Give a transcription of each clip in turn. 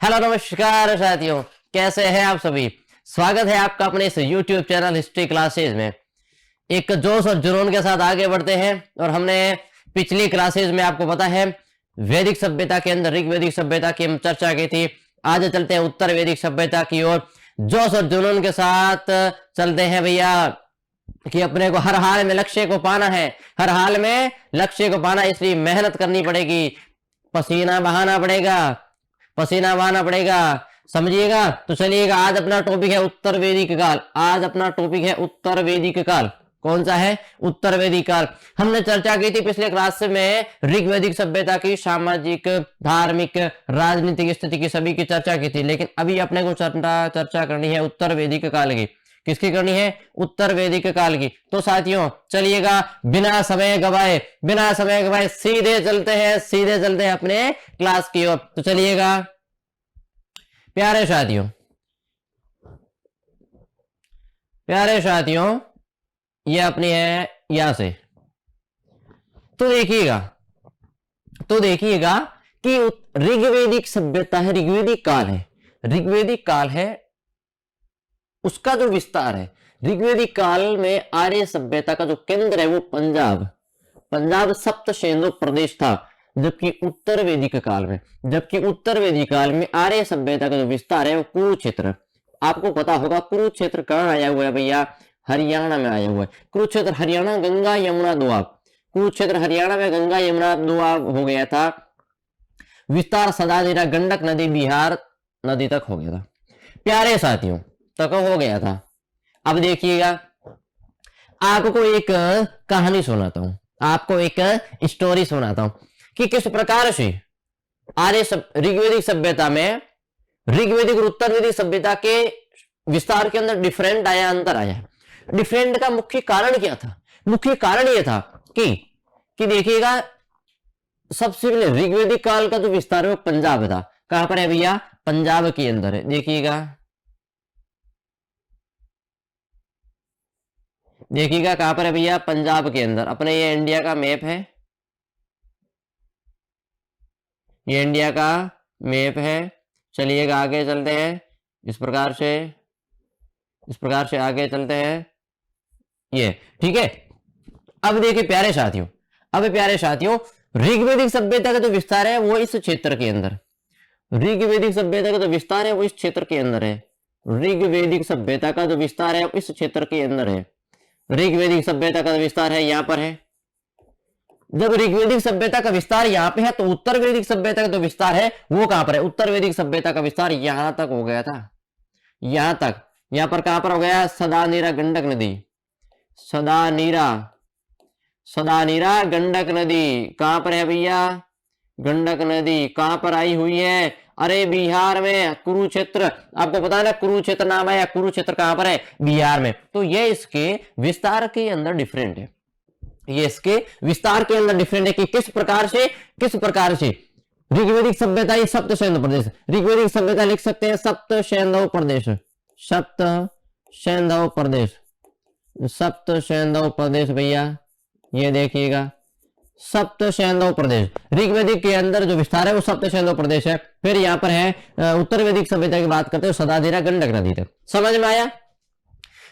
Hello नमस्कार साथियों, कैसे हैं आप सभी। स्वागत है आपका अपने इस YouTube चैनल हिस्ट्री क्लासेज में। एक जोश और जुनून के साथ आगे बढ़ते हैं और हमने पिछली क्लासेज में आपको पता है वैदिक सभ्यता के अंदर ऋग्वैदिक सभ्यता की हम चर्चा की थी। आज चलते हैं उत्तर वैदिक सभ्यता की ओर। जोश और जुनून के साथ चलते हैं भैया कि अपने को हर हाल में लक्ष्य को पाना है, हर हाल में लक्ष्य को पाना, इसलिए मेहनत करनी पड़ेगी, पसीना बहाना पड़ेगा, पसीना बहाना पड़ेगा, समझिएगा। तो चलिएगा, आज अपना टॉपिक है उत्तर वैदिक काल। आज अपना टॉपिक है उत्तर वैदिक काल। कौन सा है? उत्तर वैदिक काल। हमने चर्चा की थी पिछले क्लास में ऋग्वैदिक सभ्यता की सामाजिक, धार्मिक, राजनीतिक स्थिति की, सभी की चर्चा की थी। लेकिन अभी अपने को चर्चा करनी है उत्तर वैदिक काल की। किसकी करनी है? उत्तर वैदिक काल की। तो साथियों चलिएगा, बिना समय गवाए सीधे चलते हैं अपने क्लास की ओर। तो चलिएगा प्यारे साथियों, ये अपनी है यहां से। तो देखिएगा कि ऋग्वैदिक सभ्यता है, ऋग्वैदिक काल है, उसका जो विस्तार है। ऋग्वैदिक काल में आर्य सभ्यता का जो केंद्र है वो पंजाब सप्त शेंदो प्रदेश था। जबकि उत्तर वैदिक काल में आर्य सभ्यता का जो विस्तार है वो कुरुक्षेत्र। आपको पता होगा कुरुक्षेत्र कहाँ आया हुआ है भैया? हरियाणा में आया हुआ है। कुरुक्षेत्र हरियाणा, गंगा यमुना दोआब। कुरुक्षेत्र हरियाणा में गंगा यमुना दोआब हो गया था। विस्तार सदानीरा गंडक नदी बिहार नदी तक हो गया था। प्यारे साथियों, तक हो गया था। अब देखिएगा, आपको एक कहानी सुनाता हूं, आपको एक स्टोरी सुनाता हूं कि किस प्रकार से ऋग्वैदिक सभ्यता में, ऋग्वैदिक और उत्तर वैदिक सभ्यता के विस्तार के अंदर डिफरेंट आया, अंतर आया। डिफरेंट का मुख्य कारण क्या था? मुख्य कारण यह था कि देखिएगा, सबसे पहले ऋग्वैदिक काल का जो विस्तार है वो पंजाब था। कहां पर है भैया? पंजाब के अंदर है। देखिएगा कहां पर है भैया? पंजाब के अंदर। अपने ये इंडिया का मैप है, ये इंडिया का मैप है। चलिएगा आगे चलते हैं, इस प्रकार से आगे चलते हैं, ये ठीक है। अब देखिए प्यारे साथियों, ऋग्वैदिक सभ्यता का जो विस्तार है वो इस क्षेत्र के अंदर, ऋग्वैदिक सभ्यता का जो विस्तार है वो इस क्षेत्र के अंदर है। ऋग्वैदिक सभ्यता का जो विस्तार है वो इस क्षेत्र के अंदर है। ऋग्वैदिक सभ्यता का विस्तार है यहां पर है। जब ऋग्वैदिक सभ्यता का विस्तार यहां पे है तो उत्तर वैदिक सभ्यता का जो विस्तार है वो कहां पर है? उत्तर वैदिक सभ्यता का विस्तार यहां तक हो गया था, यहां तक। यहां पर कहां पर हो गया? सदानीरा गंडक नदी, सदानीरा गंडक नदी कहां पर है भैया? गंडक नदी कहां पर आई हुई है? अरे बिहार में, कुरुक्षेत्र। आपको पता है ना कुरुक्षेत्र नाम है, कुरुक्षेत्र कहां पर है? बिहार में। तो ये इसके विस्तार के अंदर डिफरेंट है, ये इसके विस्तार के अंदर डिफरेंट है कि किस प्रकार से ऋग्वैदिक सभ्यता, ये सप्त शेंदो प्रदेश, ऋग्वैदिक सभ्यता लिख सकते हैं सप्त शेंदो प्रदेश भैया। ये देखिएगा सप्त शेंदो प्रदेश, ऋग्वैदिक के अंदर जो विस्तार है वो सप्त शेंदो प्रदेश है। फिर यहाँ पर है उत्तर वैदिक सभ्यता की बात करते हो सदानीरा गंडक नदी तक। समझ में आया?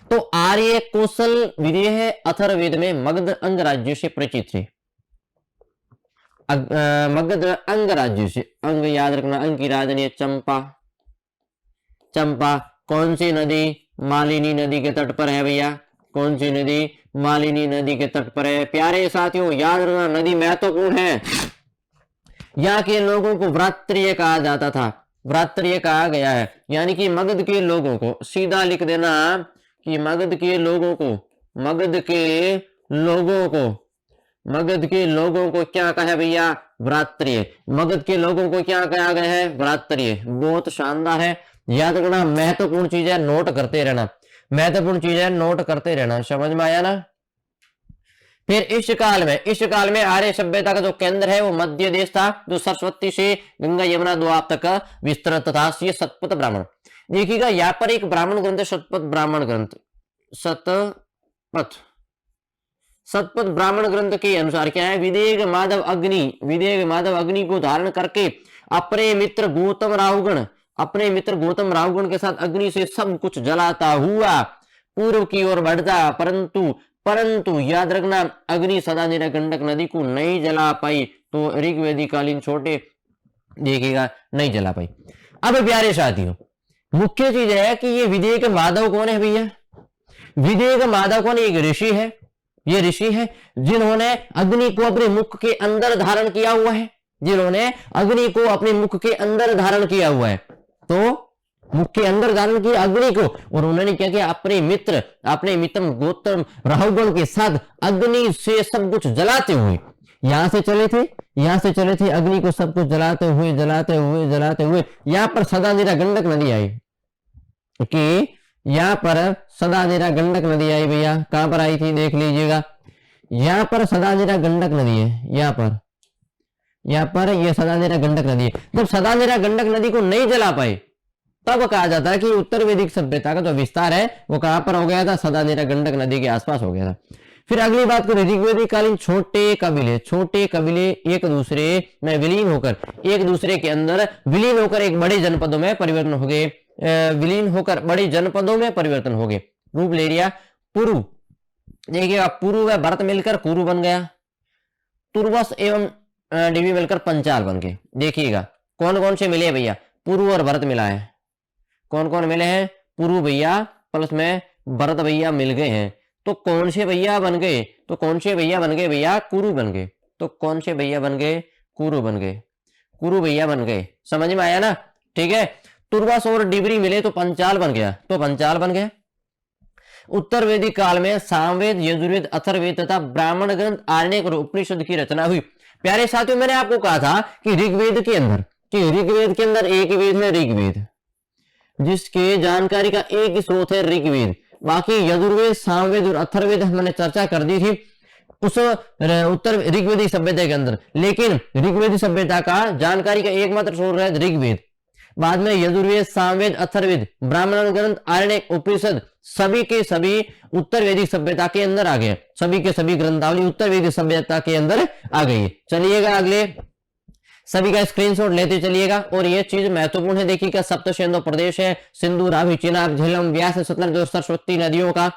तो आर्य कौशल विदेह अथर्ववेद में मगध अंग राज्यों से परिचित थे। मगध अंग राज्यों से, अंग याद रखना, अंग की राजधानी है चंपा। कौन सी नदी? मालिनी नदी के तट पर है भैया। कौन सी नदी? मालिनी नदी के तट पर है। प्यारे साथियों याद रखना, नदी महत्वपूर्ण है। यहाँ के लोगों को व्रात्रिय कहा जाता था, व्रात्रिय कहा गया है। यानी कि मगध के लोगों को, सीधा लिख देना कि मगध के लोगों को क्या कहा भैया? व्रात्रिय। मगध के लोगों को क्या कहा गया है? व्रात्रिय। बहुत शानदार है, याद रखना, महत्वपूर्ण चीज है, नोट करते रहना। समझ में आया ना? फिर इस काल में आर्य सभ्यता का जो केंद्र है वो मध्य देश था, जो सरस्वती से गंगा यमुना दोआब तक विस्तृत था। ये शतपथ ब्राह्मण, देखिएगा यहाँ पर एक ब्राह्मण ग्रंथ है, शतपथ ब्राह्मण ग्रंथ के अनुसार क्या है? विदेह माधव अग्नि को धारण करके अपने मित्र गौतम राहुगण अपने मित्र गौतम राहुगण के साथ अग्नि से सब कुछ जलाता हुआ पूर्व की ओर बढ़ता, परंतु परंतु याद रखना अग्नि सदा गंडक नदी को नहीं जला पाई, तो ऋग्वेदी कालीन छोटे देखिएगा नहीं जला पाई। अब प्यारे साथियों, मुख्य चीज है कि ये विदेह माधव कौन है भैया? विदेह माधव कौन? एक ऋषि है, ये ऋषि है जिन्होंने अग्नि को अपने मुख के अंदर धारण किया हुआ है, जिन्होंने अग्नि को अपने मुख के अंदर धारण किया हुआ है। तो मुख के अंदर धारण किया अग्नि को, और उन्होंने क्या किया? अपने मित्र गौतम राहुगण के साथ अग्नि से सब कुछ जलाते हुए यहां से चले थे अग्नि को सब कुछ जलाते हुए यहां पर सदानेरा गंडक नदी आई, कि यहां पर सदानेरा गंडक नदी आई भैया। कहां पर आई थी देख लीजिएगा, यहां पर सदानेरा गंडक नदी है, यहां पर यह सदानेरा गंडक नदी है। जब सदानेरा गंडक नदी को नहीं जला पाए तब कहा जाता है कि उत्तर वैदिक सभ्यता का जो विस्तार है वो कहां पर हो गया था? सदानेरा गंडक नदी के आसपास हो गया था। फिर अगली बात करें, ऋग्वेदिक कालीन छोटे कबीले एक दूसरे में विलीन होकर एक बड़े जनपदों में परिवर्तन हो गए, रूप ले लिया पुरु। देखिएगा पुरु व भरत मिलकर कुरु बन गया, तुर्वस एवं डिवी मिलकर पंचाल बन गए। देखिएगा कौन कौन से मिले भैया? पुरु और भरत मिला है। कौन कौन मिले हैं? पुरु भैया प्लस में भरत भैया मिल गए हैं। तो कौन से भैया बन गए? भैया कुरु बन गए। तो कौन से भैया बन गए? कुरु भैया बन गए। समझ में आया ना? ठीक है। तुर्वस और डिबरी मिले तो पंचाल बन गया। उत्तर वैदिक काल में सामवेद, यजुर्वेद, अथर्ववेद तथा ब्राह्मण ग्रंथ, आरण्यक और उपनिषद की रचना हुई। प्यारे साथियों, मैंने आपको कहा था कि ऋग्वेद के अंदर एक वेद है ऋग्वेद, जिसके जानकारी का एक ही स्रोत है ऋग्वेद। बाकी यजुर्वेद, सामवेद और अथर्ववेद हमने चर्चा कर दी थी उस उत्तर ऋग्वेदिक सभ्यता के अंदर, लेकिन ऋग्वेदिक सभ्यता का जानकारी का एकमात्र स्रोत है ऋग्वेद। बाद में यजुर्वेद, सामवेद, अथर्ववेद, ब्राह्मण ग्रंथ, आरण्यक, उपनिषद सभी के सभी उत्तर वैदिक सभ्यता के अंदर आ गए। सभी के सभी ग्रंथावली उत्तर वैदिक सभ्यता के अंदर आ गई। चलिएगा अगले, सभी का स्क्रीनशॉट लेते चलिएगा। और यह चीज महत्वपूर्ण है, देखिएगा सप्त सिंधु प्रदेश है, सिंधु, रावी, चिनाब, झेलम, व्यास, सतलज और सरस्वती नदियों का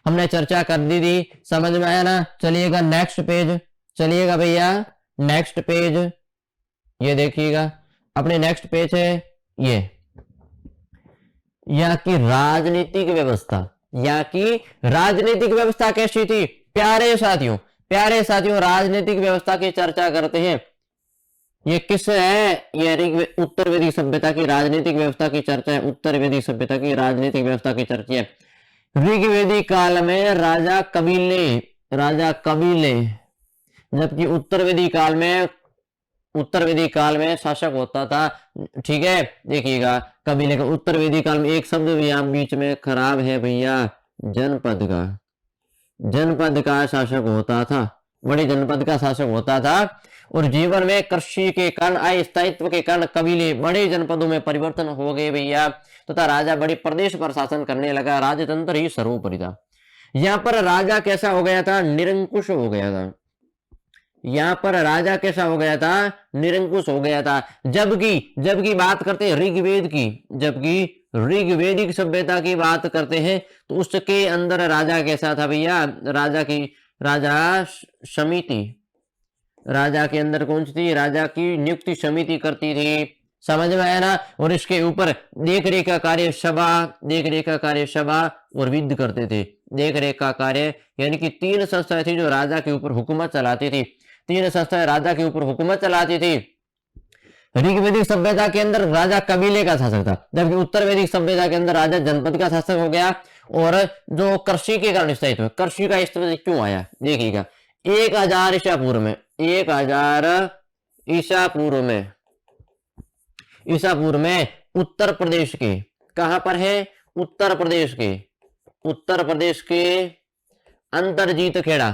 हमने चर्चा कर दी थी। समझ में आया ना? चलिएगा नेक्स्ट पेज, चलिएगा भैया नेक्स्ट पेज, ये देखिएगा अपने नेक्स्ट पेज है ये, यहाँ की राजनीतिक व्यवस्था कैसी थी? प्यारे साथियों राजनीतिक व्यवस्था की चर्चा करते हैं। ये किस है? ये उत्तर वैदिक सभ्यता की राजनीतिक व्यवस्था की चर्चा है। उत्तर वैदिक सभ्यता की राजनीतिक व्यवस्था की चर्चा है। ऋग्वेदिक काल में राजा कबीले, जबकि उत्तर वैदिक काल में शासक होता था। ठीक है, देखिएगा कबीले का उत्तर वैदिक काल में एक शब्द भी यहाँ बीच में खराब है भैया, जनपद का शासक होता था, बड़े जनपद का शासक होता था। और जीवन में कृषि के कारण, अस्थायित्व के कारण कबीले बड़े जनपदों में परिवर्तन हो गए भैया, तथा राजा बड़े प्रदेश पर शासन करने लगा। राजतंत्र ही सर्वोपरि था। यहाँ पर राजा कैसा हो गया था? निरंकुश हो गया था। यहाँ पर राजा कैसा हो गया था? निरंकुश हो गया था। जबकि बात करते हैं ऋग्वेद की, जबकि ऋग्वेदिक सभ्यता की बात करते हैं तो उसके अंदर राजा कैसा था भैया? राजा समिति, राजा के अंदर कौन सी थी? राजा की नियुक्ति समिति करती थी। समझ में आया ना? और इसके ऊपर देख रेख का कार्य सभा और विद करते थे। देख रेख का कार्य यानी कि 3 संस्थाएं थी जो राजा के ऊपर हुकूमत चलाती थी। ऋग्वेदिक सभ्यता के अंदर राजा कबीले का शासक था, जबकि उत्तर वैदिक सभ्यता के अंदर राजा जनपद का शासक हो गया। और जो कृषि के कारण स्थायित्व, कृषि का स्थायित्व क्यों आया? देखिएगा 1000 ईसा पूर्व में उत्तर प्रदेश के, कहां पर है? उत्तर प्रदेश के अंतरजीत खेड़ा,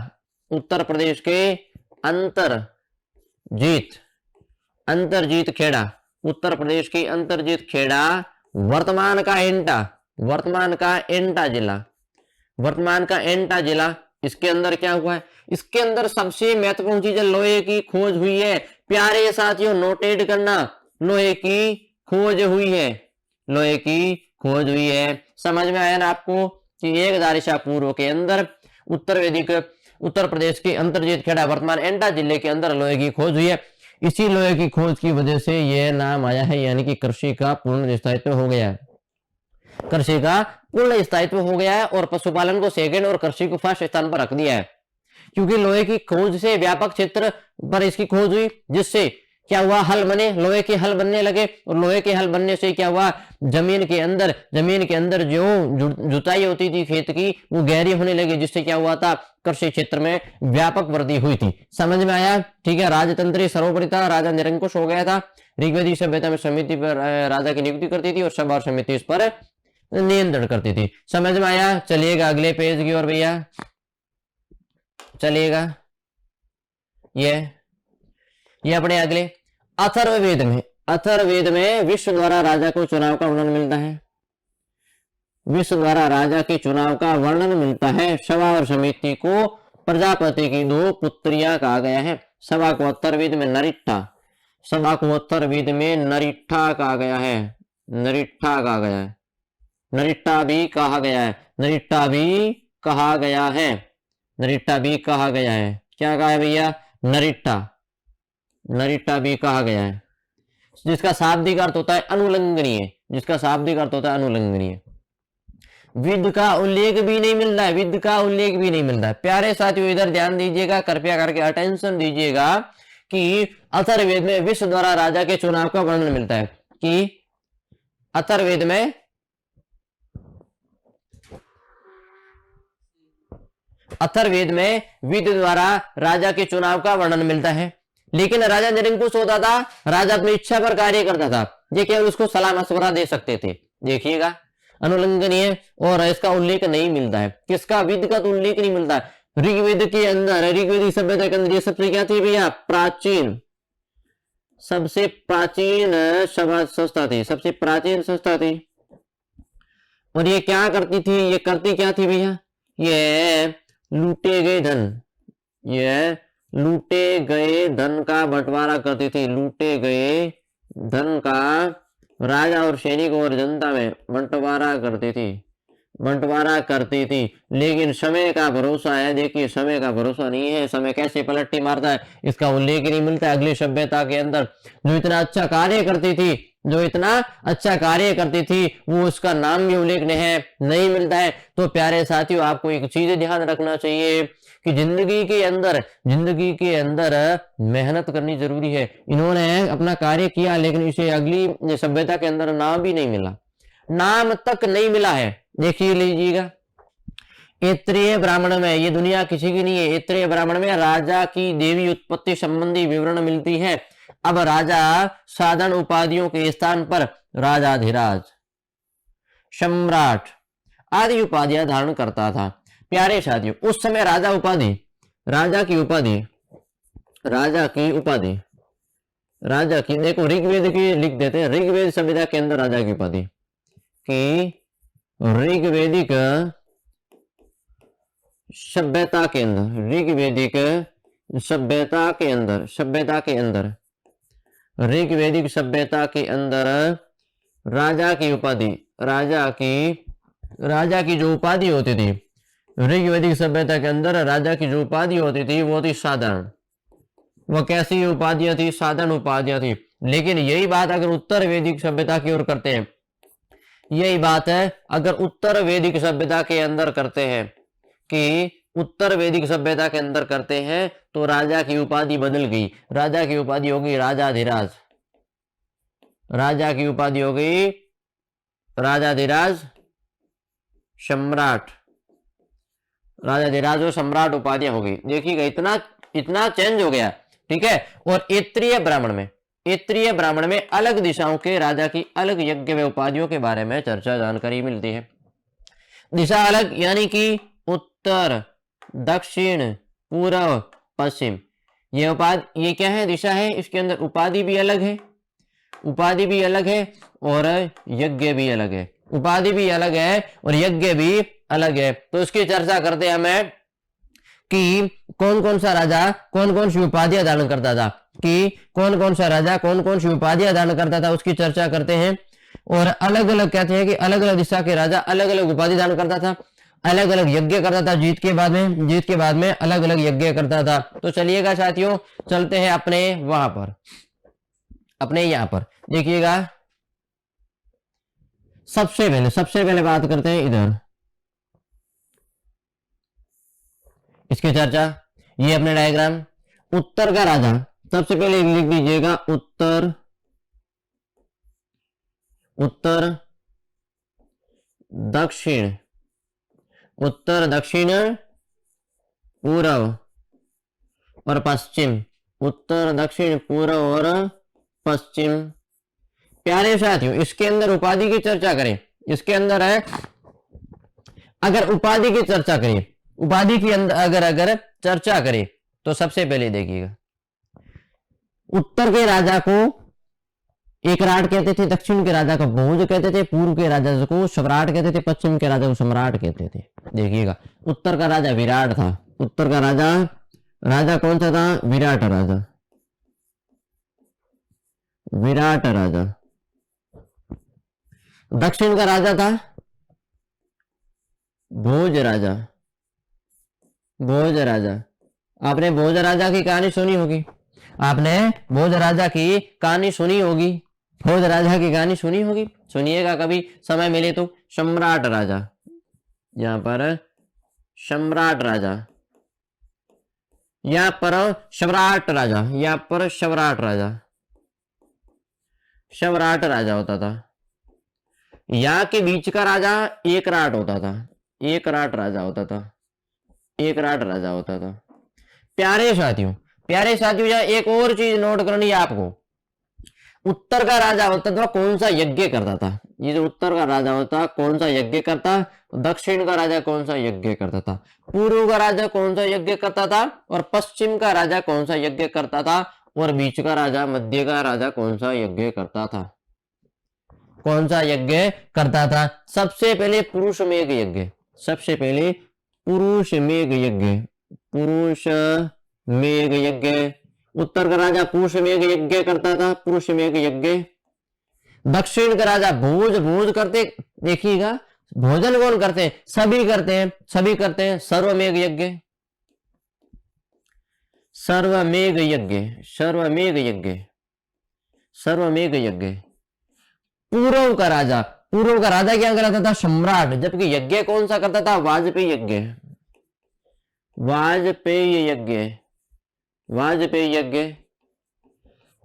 अंतरजीत खेड़ा वर्तमान का एंटा जिला, इसके अंदर क्या हुआ है? इसके अंदर सबसे महत्वपूर्ण चीज लोहे की खोज हुई है। प्यारे साथियों नोटेट करना, लोहे की खोज हुई है। लोहे की खोज हुई है। समझ में आया ना आपको कि 1000 ईसा पूर्व के अंदर उत्तर वैदिक उत्तर प्रदेश के अंतर्जित खेड़ा वर्तमान एंटा जिले के अंदर लोहे की खोज हुई है। इसी लोहे की खोज की वजह से यह नाम आया है, यानी कि कृषि का पूर्ण स्थायित्व हो गया है। कृषि का पूर्ण स्थायित्व हो गया है और पशुपालन को सेकंड और कृषि को फर्स्ट स्थान पर रख दिया है, क्योंकि लोहे की खोज से व्यापक क्षेत्र पर इसकी खोज हुई, जिससे क्या हुआ, हल बने, लोहे के हल बनने लगे और लोहे के हल बनने से क्या हुआ, जमीन के अंदर जो जुताई होती थी खेत की वो गहरी होने लगी, जिससे क्या हुआ था, कृषि क्षेत्र में व्यापक वृद्धि हुई थी। समझ में आया? ठीक है। राजतंत्र सर्वोपरि था, राजा निरंकुश हो गया था। ऋग्वेदिक सभ्यता में समिति पर राजा की नियुक्ति करती थी और सभा और समिति इस पर नियंत्रण करती थी। समझ में आया? चलिएगा अगले पेज की ओर भैया, चलिएगा। ये अपने अगले अथर्ववेद में विश्व द्वारा राजा को चुनाव का वर्णन मिलता है। विश्व द्वारा राजा के चुनाव का वर्णन मिलता है। सभा और समिति को प्रजापति की 2 पुत्रियां कहा गया है। सभा को अथर्ववेद में नरिट्ठा कहा गया है। नरिट्ठा भी कहा गया है। क्या कहा है भैया? नरिट्ठा भी कहा गया है, जिसका शाब्दिक अर्थ होता है अनुलंघनीय। विद का उल्लेख भी नहीं मिलता है। प्यारे साथियों, इधर ध्यान दीजिएगा, कृपया करके अटेंशन दीजिएगा कि अथर्ववेद में विश्व द्वारा राजा के चुनाव का वर्णन मिलता है, कि अथर्ववेद में विद द्वारा राजा के चुनाव का वर्णन मिलता है। लेकिन राजा निरंकुश होता था, राजा अपनी इच्छा पर कार्य करता था, ये केवल उसको सलाह मशवरा दे सकते थे। देखिएगा, अनुलंघनीय, और इसका उल्लेख नहीं मिलता है। किसका? विद का तो उल्लेख नहीं मिलता है। ऋग्वेद के अंदर, ऋग्वेदिक सभ्यता के अंदर ये सबसे क्या थी भैया? सबसे प्राचीन संस्था थी। और ये क्या करती थी? ये करती क्या थी भैया? ये लूटे गए धन का बंटवारा करती थी। लूटे गए धन का राजा और सैनिकों और जनता में बंटवारा करती थी। लेकिन समय का भरोसा है, देखिए समय का भरोसा नहीं है, समय कैसे पलट्टी मारता है, इसका उल्लेख नहीं मिलता है। अगली सभ्यता के अंदर जो इतना अच्छा कार्य करती थी वो उसका भी उल्लेख नहीं मिलता है। तो प्यारे साथियों, आपको एक चीज ध्यान रखना चाहिए कि जिंदगी के अंदर मेहनत करनी जरूरी है। इन्होंने अपना कार्य किया, लेकिन इसे अगली सभ्यता के अंदर नाम भी नहीं मिला, नाम तक नहीं मिला है। देखिए लीजिएगा, ऐत्रेय ब्राह्मण में, ये दुनिया किसी की नहीं है, ऐत्रेय ब्राह्मण में राजा की देवी उत्पत्ति संबंधी विवरण मिलती है। अब राजा साधारण उपाधियों के स्थान पर राजाधिराज, सम्राट आदि उपाधियां धारण करता था। प्यारे साथियों, उस समय राजा की देखो, ऋग्वेद की लिख देते हैं, ऋग्वेद सभ्यता के अंदर राजा की उपाधि कि ऋग्वेदिक सभ्यता के अंदर राजा की जो उपाधि होती थी, ऋग्वेदिक सभ्यता के अंदर राजा की जो उपाधि होती थी वो थी साधारण। वो कैसी उपाधियां थी? साधारण उपाधियां थी। लेकिन यही बात अगर उत्तर वैदिक सभ्यता की ओर करते हैं, यही बात है अगर उत्तर वैदिक सभ्यता के अंदर करते हैं कि उत्तर वैदिक सभ्यता के अंदर करते हैं तो राजा की उपाधि बदल गई। राजा की उपाधि हो गई राजाधिराज, सम्राट, राजाधिराज और सम्राट उपाधियां हो गई। देखिएगा, इतना चेंज हो गया, ठीक है। और ऐत्रेय ब्राह्मण में अलग दिशाओं के राजा की अलग यज्ञ व उपाधियों के बारे में चर्चा जानकारी मिलती है। दिशा अलग, यानी कि उत्तर, दक्षिण, पूर्व, पश्चिम, ये क्या है? दिशा है। इसके अंदर उपाधि भी अलग है और यज्ञ भी अलग है। उपाधि भी अलग है और यज्ञ भी अलग है। तो इसकी चर्चा करते हैं हमें कि कौन कौन सा राजा कौन कौन सी उपाधियां धारण करता था, उसकी चर्चा करते हैं। और अलग अलग कहते हैं कि अलग अलग दिशा के राजा अलग अलग उपाधि दान करता था, अलग अलग यज्ञ करता था, जीत के बाद में अलग अलग यज्ञ करता था। तो चलिएगा साथियों, चलते हैं अपने वहां पर, अपने यहां पर देखिएगा। सबसे पहले बात करते हैं इधर, इसकी चर्चा, ये अपने डायग्राम। उत्तर का राजा, सबसे पहले लिख दीजिएगा उत्तर दक्षिण, उत्तर दक्षिण पूर्व और पश्चिम, उत्तर दक्षिण पूर्व और पश्चिम। प्यारे साथियों, इसके अंदर उपाधि की चर्चा करें, इसके अंदर है, अगर उपाधि की चर्चा करें, उपाधि की अंदर अगर चर्चा करें तो सबसे पहले देखिएगा, उत्तर के राजा को एकराट कहते थे, दक्षिण के राजा को भोज कहते थे, पूर्व के राजा को सम्राट कहते थे, पश्चिम के राजा को सम्राट कहते थे। देखिएगा, उत्तर का राजा विराट था, उत्तर का राजा कौन सा था? विराट राजा, विराट राजा। दक्षिण का राजा था भोज राजा, भोज राजा। आपने भोज राजा की कहानी सुनी होगी, आपने भोज राजा की कहानी सुनी होगी, भोज राजा की कहानी सुनी होगी, सुनिएगा कभी समय मिले तो। सम्राट राजा, यहां पर सम्राट राजा, यहां पर सम्राट राजा, यहां पर सम्राट राजा, सम्राट राजा होता था। यहाँ के बीच का राजा एकराट होता था, एकराट राजा होता था, एकराट राजा होता था। प्यारे साथियों, यहाँ एक और चीज नोट करनी है आपको, उत्तर का राजा होता था कौन सा यज्ञ करता था? ये जो उत्तर का राजा होता कौन सा यज्ञ करता? दक्षिण का राजा कौन सा यज्ञ करता था? पूर्व का राजा कौन सा यज्ञ करता था? और पश्चिम का राजा कौन सा यज्ञ करता था? और बीच का राजा, मध्य का राजा कौन सा यज्ञ करता था? कौन सा यज्ञ करता था? सबसे पहले पुरुष मेघ यज्ञ, सबसे पहले पुरुष मेघ यज्ञ, पुरुष मेघ यज्ञ। उत्तर का राजा पुरुष मेघ यज्ञ करता था, पुरुष मेघ यज्ञ। दक्षिण का राजा भोज करते, देखिएगा भोजन कौन करते हैं? सभी करते हैं, सभी करते हैं। सर्वमेघ यज्ञ, सर्वमेघ यज्ञ, सर्वमेघ यज्ञ, सर्वमेघ यज्ञ। पूर्व का राजा क्या करता था? सम्राट। जबकि यज्ञ कौन सा करता था? वाजपेयी यज्ञ, वाजपेयी यज्ञ, वाजपेयी यज्ञ।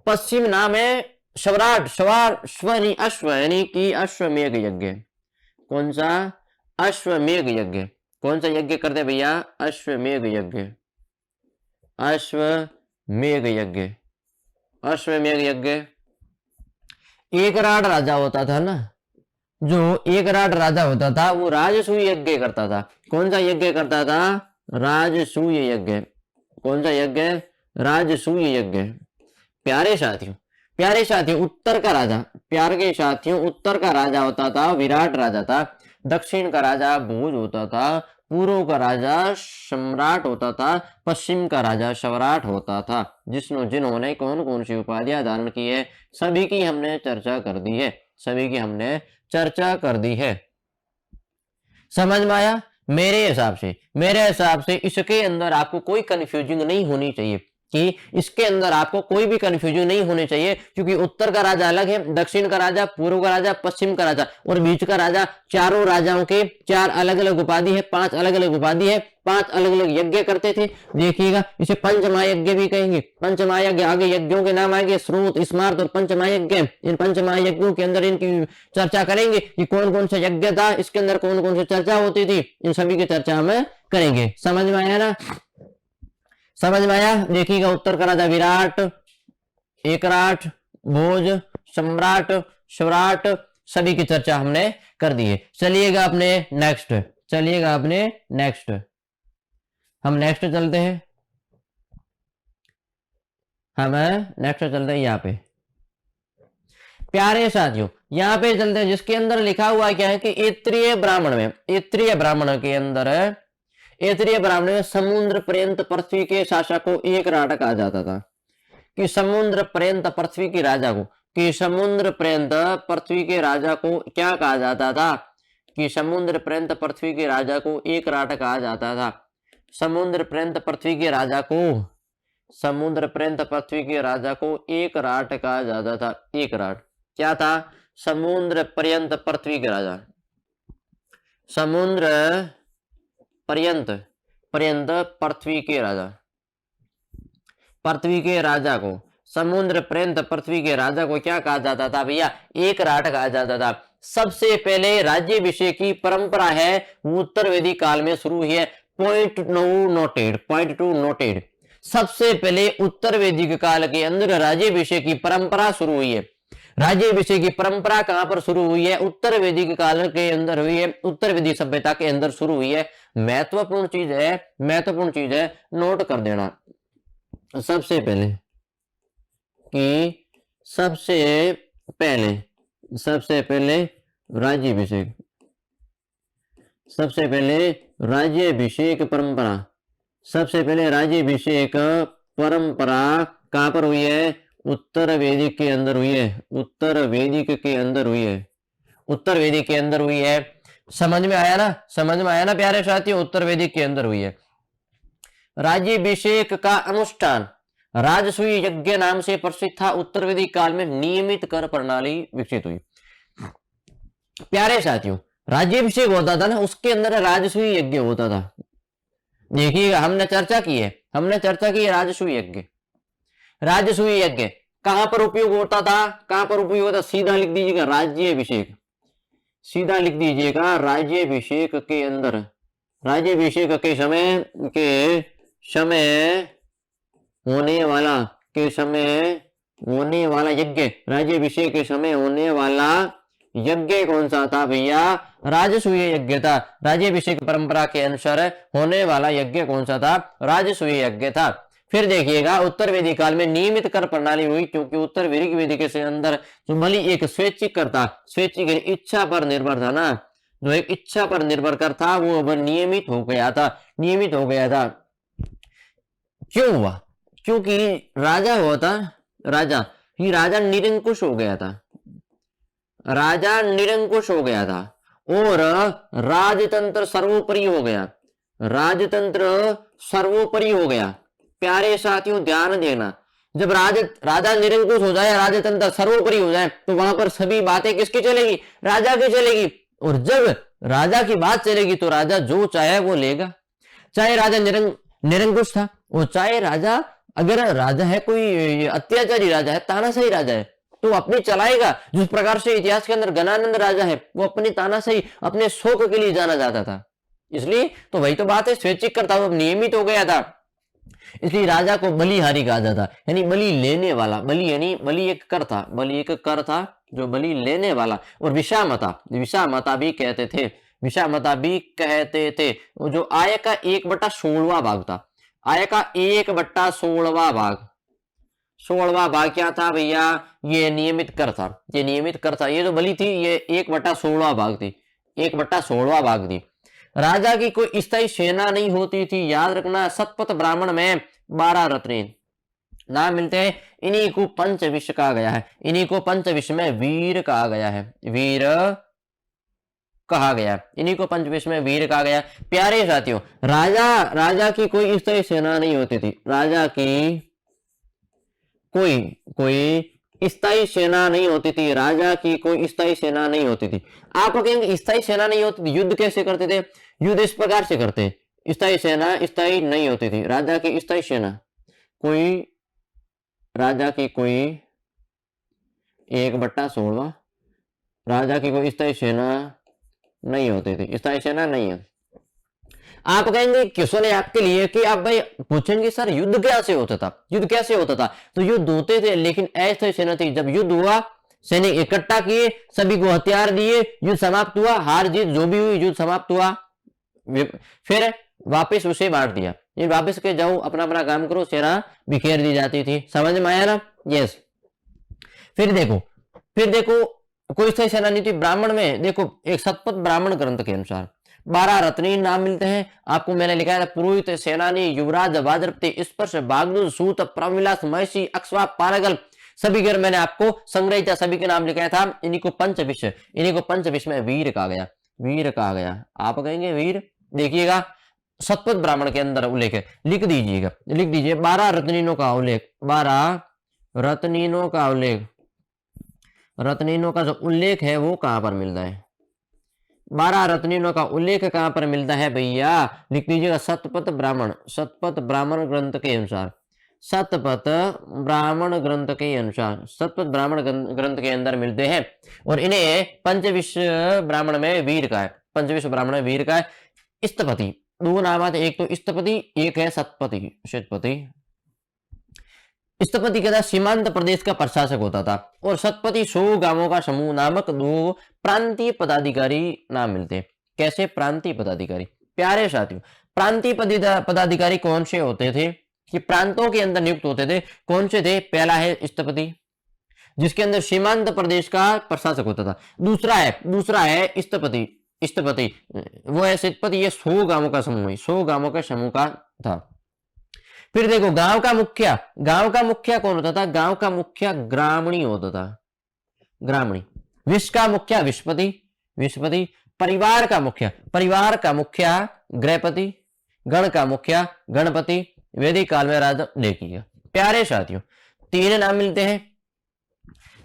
पश्चिम नाम है सम्राट, अश्व यानी कि अश्वमेघ यज्ञ। कौन सा? अश्वमेघ यज्ञ। कौन सा यज्ञ करते भैया? अश्वमेघ यज्ञ, अश्वमेघ यज्ञ, अश्वमेघ यज्ञ। एकराट राजा होता था ना, जो एकराट राजा होता था वो राजसूय यज्ञ करता था। कौन सा यज्ञ करता था? राजसूय यज्ञ। कौन सा यज्ञ? राजसूय यज्ञ। प्यारे साथियों, उत्तर का राजा, प्यारे साथियों, उत्तर का राजा होता था विराट राजा था, दक्षिण का राजा भोज होता था, पूर्व का राजा सम्राट होता था, पश्चिम का राजा स्वराट होता था। जिन्होंने कौन कौन सी उपाधियां धारण की है सभी की हमने चर्चा कर दी है, सभी की हमने चर्चा कर दी है। समझ में आया? मेरे हिसाब से इसके अंदर आपको कोई कंफ्यूजन नहीं होनी चाहिए, कि इसके अंदर आपको कोई भी कंफ्यूजन नहीं होने चाहिए, क्योंकि उत्तर का राजा अलग है, दक्षिण का राजा, पूर्व का राजा, पश्चिम का राजा और बीच का राजा। चारों राजाओं के चार अलग अलग उपाधि है, पांच अलग अलग उपाधि है, पांच अलग अलग यज्ञ करते थे। देखिएगा, इसे पंचमहायज्ञ भी कहेंगे। पंचमहायज्ञ, आगे यज्ञों के नाम आएंगे, स्रोत, स्मार्त और पंचमहायज्ञ। इन पंचमहायज्ञों के अंदर इनकी चर्चा करेंगे कि कौन कौन सा यज्ञ था, इसके अंदर कौन कौन सी चर्चा होती थी, इन सभी की चर्चा हम करेंगे। समझ में आया ना? समझ में आया? देखिएगा, उत्तर का राजा विराट, एकराट, भोज, सम्राट, स्वराट, सभी की चर्चा हमने कर दी है। चलिएगा अपने नेक्स्ट, हम नेक्स्ट चलते हैं, यहाँ पे। प्यारे साथियों, यहाँ पे चलते हैं, जिसके अंदर लिखा हुआ क्या है कि ऐत्रीय ब्राह्मण में समुद्र पर्यंत पृथ्वी के शासक को एकराट कहा जाता था, कि समुद्र पर्यंत पृथ्वी के राजा को कि समुद्र पर्यंत पृथ्वी के राजा को क्या कहा जाता था? कि समुद्र पर्यंत पृथ्वी के राजा को एक राट कहा जाता था। समुद्र पर्यंत पृथ्वी के राजा को, समुद्र पर्यंत पृथ्वी के राजा को एक राट कहा जाता था। एक राट क्या था? समुद्र पर्यंत पृथ्वी के राजा, समुद्र पर्यंत, पर्यंत पृथ्वी के राजा, पृथ्वी के राजा को, समुद्र पर्यंत पृथ्वी के राजा को क्या कहा जाता था भैया? एक राट कहा जाता था। सबसे पहले राज्याभिषेक की परंपरा है वो उत्तर वैदिक काल में शुरू हुई है। Point two noted. सबसे पहले उत्तर वैदिक काल के अंदर राज्याभिषेक की परंपरा शुरू हुई है। राज्याभिषेक की परंपरा कहां पर शुरू हुई है? उत्तर वैदिक काल के अंदर हुई है, उत्तर वैदिक सभ्यता के अंदर शुरू हुई है। महत्वपूर्ण चीज है, महत्वपूर्ण चीज है, नोट कर देना। सबसे पहले कि सबसे पहले राज्याभिषेक, सबसे पहले राज्याभिषेक परंपरा, सबसे पहले राज्याभिषेक परंपरा कहां पर हुई है? उत्तर वैदिक के अंदर हुई है। उत्तर वैदिक के अंदर हुई है। उत्तर वैदिक के अंदर हुई है। समझ में आया ना? समझ में आया ना प्यारे साथियों? उत्तर वैदिक के अंदर हुई है। राज्याभिषेक का अनुष्ठान राजसूय यज्ञ नाम से प्रसिद्ध था। उत्तर वैदिक काल में नियमित कर प्रणाली विकसित हुई। प्यारे साथियों, राज्याभिषेक होता था ना, उसके अंदर राजसूय यज्ञ होता था। देखिए हमने चर्चा की है, राजसूय यज्ञ। राजसूय यज्ञ कहां पर उपयोग होता था? कहां पर उपयोग होता? सीधा लिख दीजिएगा राज्याभिषेक, सीधा लिख दीजिएगा राज्याभिषेक के अंदर, राज्याभिषेक के समय होने वाला यज्ञ, राज्याभिषेक के समय होने वाला यज्ञ कौन सा था भैया? राजसूय यज्ञ था। राज्याभिषेक परंपरा के अनुसार होने वाला यज्ञ कौन सा था? राजसूय यज्ञ था। फिर देखिएगा उत्तर वैदिक काल में नियमित कर प्रणाली हुई, क्योंकि उत्तर वैदिक के अंदर जो बलि एक स्वैच्छिक कर था, स्वैच्छिक इच्छा पर निर्भर था ना, जो एक इच्छा पर निर्भर कर था, वो अब नियमित हो गया था, नियमित हो गया था। क्यों हुआ? क्योंकि राजा हुआ था, राजा निरंकुश हो गया था, राजा निरंकुश हो गया था और राजतंत्र सर्वोपरि हो गया, राजतंत्र सर्वोपरि हो गया। प्यारे साथियों ध्यान देना, जब राजा निरंकुश हो जाए, राजतंत्र सर्वोपरि हो जाए, तो वहां पर सभी बातें किसकी चलेगी? राजा की चलेगी। और जब राजा की बात चलेगी तो राजा जो चाहे वो लेगा। चाहे राजा निरंकुश था, और चाहे राजा, अगर राजा है कोई अत्याचारी राजा है, तानाशाही राजा है, तो अपनी चलाएगा। जिस प्रकार से इतिहास के अंदर गणानंद राजा है, वो अपनी तानाशाही, अपने शौक के लिए जाना जाता था। इसलिए तो वही तो बात है, स्वैच्छिक करता वो नियमित हो गया था। इसलिए राजा को बलिहारी कहा जाता, यानी बलि लेने वाला। बलि यानी बलि एक कर था, बलि एक कर था जो बलि लेने वाला। और विषामता भी कहते थे, विषामता भी कहते थे। जो आय का 1/16 भाग था, आय का 1/16 भाग, 16वां भाग क्या था भैया? ये नियमित कर था, ये नियमित कर था। ये जो बलि थी ये 1/16 भाग थी, 1/16 भाग थी। राजा की कोई स्थायी सेना नहीं होती थी, याद रखना। शतपथ ब्राह्मण में 12 रत्न नाम मिलते हैं, इन्हीं को पंचविश कहा गया है, इन्हीं को पंचविश में वीर कहा गया है, वीर कहा गया, इन्हीं को पंचविश में वीर कहा गया। प्यारे साथियों, राजा की कोई स्थायी सेना नहीं होती थी, राजा की कोई स्थायी सेना नहीं होती थी, राजा की कोई स्थायी सेना नहीं होती थी। आप कहेंगे स्थायी सेना नहीं होती थी, युद्ध कैसे करते थे? युद्ध इस प्रकार से करते, स्थायी सेना स्थायी नहीं होती थी। राजा की स्थायी सेना कोई, राजा की कोई 1/16, राजा की कोई स्थायी सेना नहीं होती थी, स्थायी सेना नहीं है। आप कहेंगे क्वेश्चन है आपके लिए कि आप भाई पूछेंगे सर युद्ध कैसे होता था, युद्ध कैसे होता था? तो युद्ध होते थे, लेकिन ऐसे सेना थी, जब युद्ध हुआ सैनिक इकट्ठा किए, सभी को हथियार दिए, युद्ध समाप्त हुआ, हार जीत जो भी हुई युद्ध समाप्त हुआ, फिर वापस उसे बांट दिया, ये वापस के जाओ अपना अपना काम करो, सेना बिखेर दी जाती थी। समझ में आया ना? यस। फिर देखो कोई स्थायी सेना नहीं थी। ब्राह्मण में देखो, एक शतपथ ब्राह्मण ग्रंथ के अनुसार 12 रत्नी नाम मिलते हैं आपको। मैंने लिखा है पुरोहित, सेनानी, युवराज, वाजपति, स्पर्श, बागदूत, सूत, प्रविलास, महिषी, अक्ष्वा, पारगल, सभी के मैंने आपको संग्रहित सभी के नाम लिखाया था, इन्हीं को पंचविश में वीर कहा गया। आप कहेंगे वीर, देखिएगा शतपथ ब्राह्मण के अंदर उल्लेख है, लिख दीजिए 12 रत्नीनों का उल्लेख, 12 रत्नीनों का जो उल्लेख है वो कहां पर मिलता है? 12 रत्नीनों का उल्लेख कहां पर मिलता है भैया? लिख दीजिएगा शतपथ ब्राह्मण ग्रंथ के अनुसार, शतपथ ब्राह्मण ग्रंथ के अंदर मिलते हैं। और इन्हें पंचविश ब्राह्मण में वीर का है। स्थपति, दो नाम आते, एक तो स्थपति, एक है शतपति। स्थपति के सीमांत प्रदेश का प्रशासक होता था, और शतपति 100 गांवों का समूह नामक 2 प्रांतीय पदाधिकारी नाम मिलते। कैसे प्रांतीय पदाधिकारी? प्यारे साथियों, प्रांतीय पदाधिकारी कौन से होते थे कि प्रांतों के अंदर नियुक्त होते थे? कौन से थे? पहला है स्थपति, जिसके अंदर सीमांत प्रदेश का प्रशासक होता था। दूसरा है स्थपति, वो है स्थपति, ये 100 गांवों का समूह है, 100 गांवों के समूह का था। फिर देखो गांव का मुखिया कौन होता था? गांव का मुखिया ग्रामणी होता था, ग्रामणी। विश्व का मुखिया विश्वपति। परिवार का मुखिया गृहपति। गण का मुखिया गणपति। वैदिक काल में राजा, देखिएगा प्यारे साथियों 3 नाम मिलते हैं।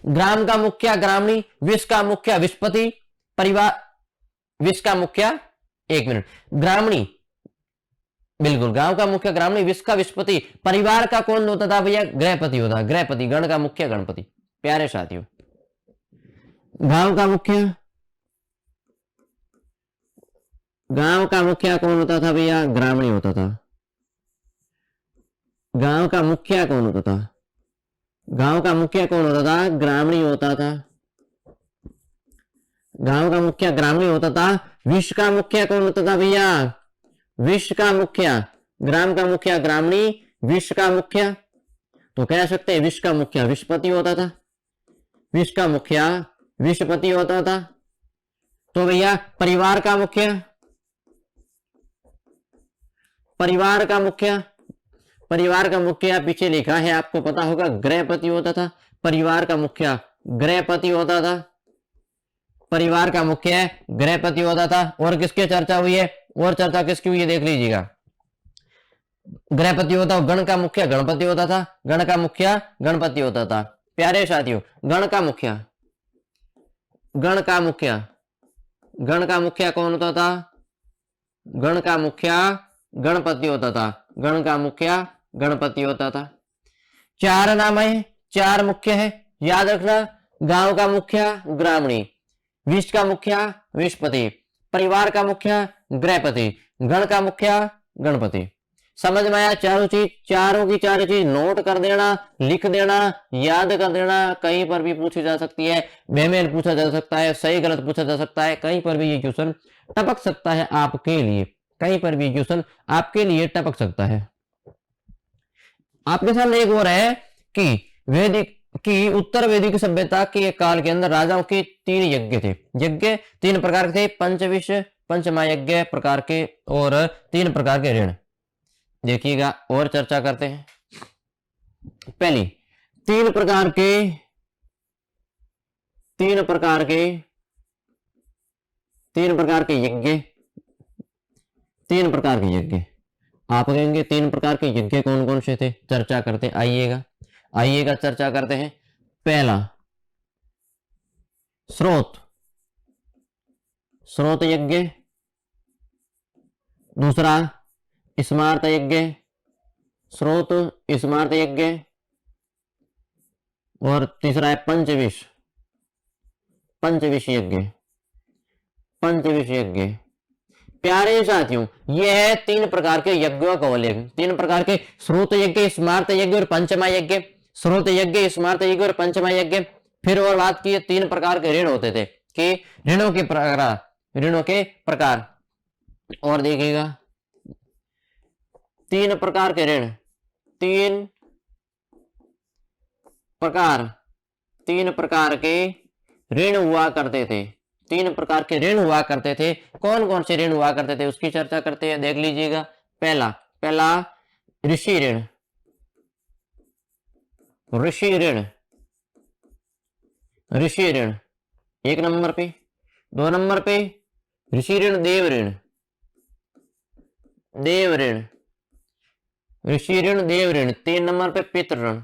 ग्राम का मुखिया ग्रामणी, विश्व का मुखिया विश्वपति, परिवार, विश्व का मुखिया, एक मिनट, ग्रामणी, बिल्कुल गांव का मुखिया ग्रामणी, विश्व का विश्वपति। परिवार का कौन होता था भैया? गृहपति होता, गृहपति। गण का मुखिया गणपति। प्यारे साथियों, गांव का मुखिया कौन होता था भैया? ग्रामणी होता था। गांव का मुखिया कौन होता था? ग्रामणी होता था। गांव का मुखिया ग्रामणी होता था। विश्व का मुखिया कौन होता था भैया? विश्व का मुखिया, ग्राम का मुखिया ग्रामणी, विश्व का मुखिया, तो कह सकते हैं विश्व का मुखिया विश्वपति होता था। विश्व का मुखिया विश्वपति होता था। तो भैया परिवार का मुखिया पीछे लिखा है, आपको पता होगा, गृहपति होता था। परिवार का मुखिया गृहपति होता था। और किसकी चर्चा हुई है? और चर्चा किसकी हुई है देख लीजिएगा। गृहपति होता, गण का मुखिया गणपति होता था। प्यारे साथियों, गण का मुखिया कौन होता था? गण का मुखिया गणपति होता था। 4 नाम है, 4 मुख्य है, याद रखना। गांव का मुखिया ग्रामणी, विश्व का मुखिया विश्वपति, परिवार का मुखिया गृहपति, गण का मुखिया गणपति। समझ में आया? चारों की चारों चीज नोट कर देना, लिख देना, याद कर देना। कहीं पर भी पूछी जा सकती है, बेमेल पूछा जा सकता है, सही गलत पूछा जा सकता है, कहीं पर भी ये क्वेश्चन टपक सकता है आपके लिए, टपक सकता है। आपके सामने एक और है कि उत्तर वैदिक सभ्यता के काल के अंदर राजाओं के 3 यज्ञ थे। 3 प्रकार के थे, पंचविश, पंचमायज्ञ प्रकार के, और 3 प्रकार के ऋण। देखिएगा और चर्चा करते हैं। पहली, 3 प्रकार के यज्ञ। आप कहेंगे 3 प्रकार के यज्ञ कौन कौन से थे? चर्चा करते, आइएगा चर्चा करते हैं। पहला स्रोत यज्ञ, दूसरा स्मार्त यज्ञ, और तीसरा है पंचविश यज्ञ। प्यारे साथियों, यह है 3 प्रकार के यज्ञों का उल्लेख। 3 प्रकार के स्रोत यज्ञ, स्मार्त यज्ञ और पंचमा यज्ञ। फिर और बात की 3 प्रकार के ऋण होते थे कि ऋणों के प्रकार। और देखिएगा 3 प्रकार के ऋण, 3 प्रकार के ऋण हुआ करते थे। 3 प्रकार के ऋण हुआ करते थे। कौन कौन से ऋण हुआ करते थे उसकी चर्चा करते हैं, देख लीजिएगा। पहला ऋषि ऋण, ऋषि ऋण, 1 नंबर पे। 2 नंबर पे ऋषि ऋण देव ऋण, देव ऋण, ऋषि ऋण देव ऋण। 3 नंबर पे पितृ ऋण,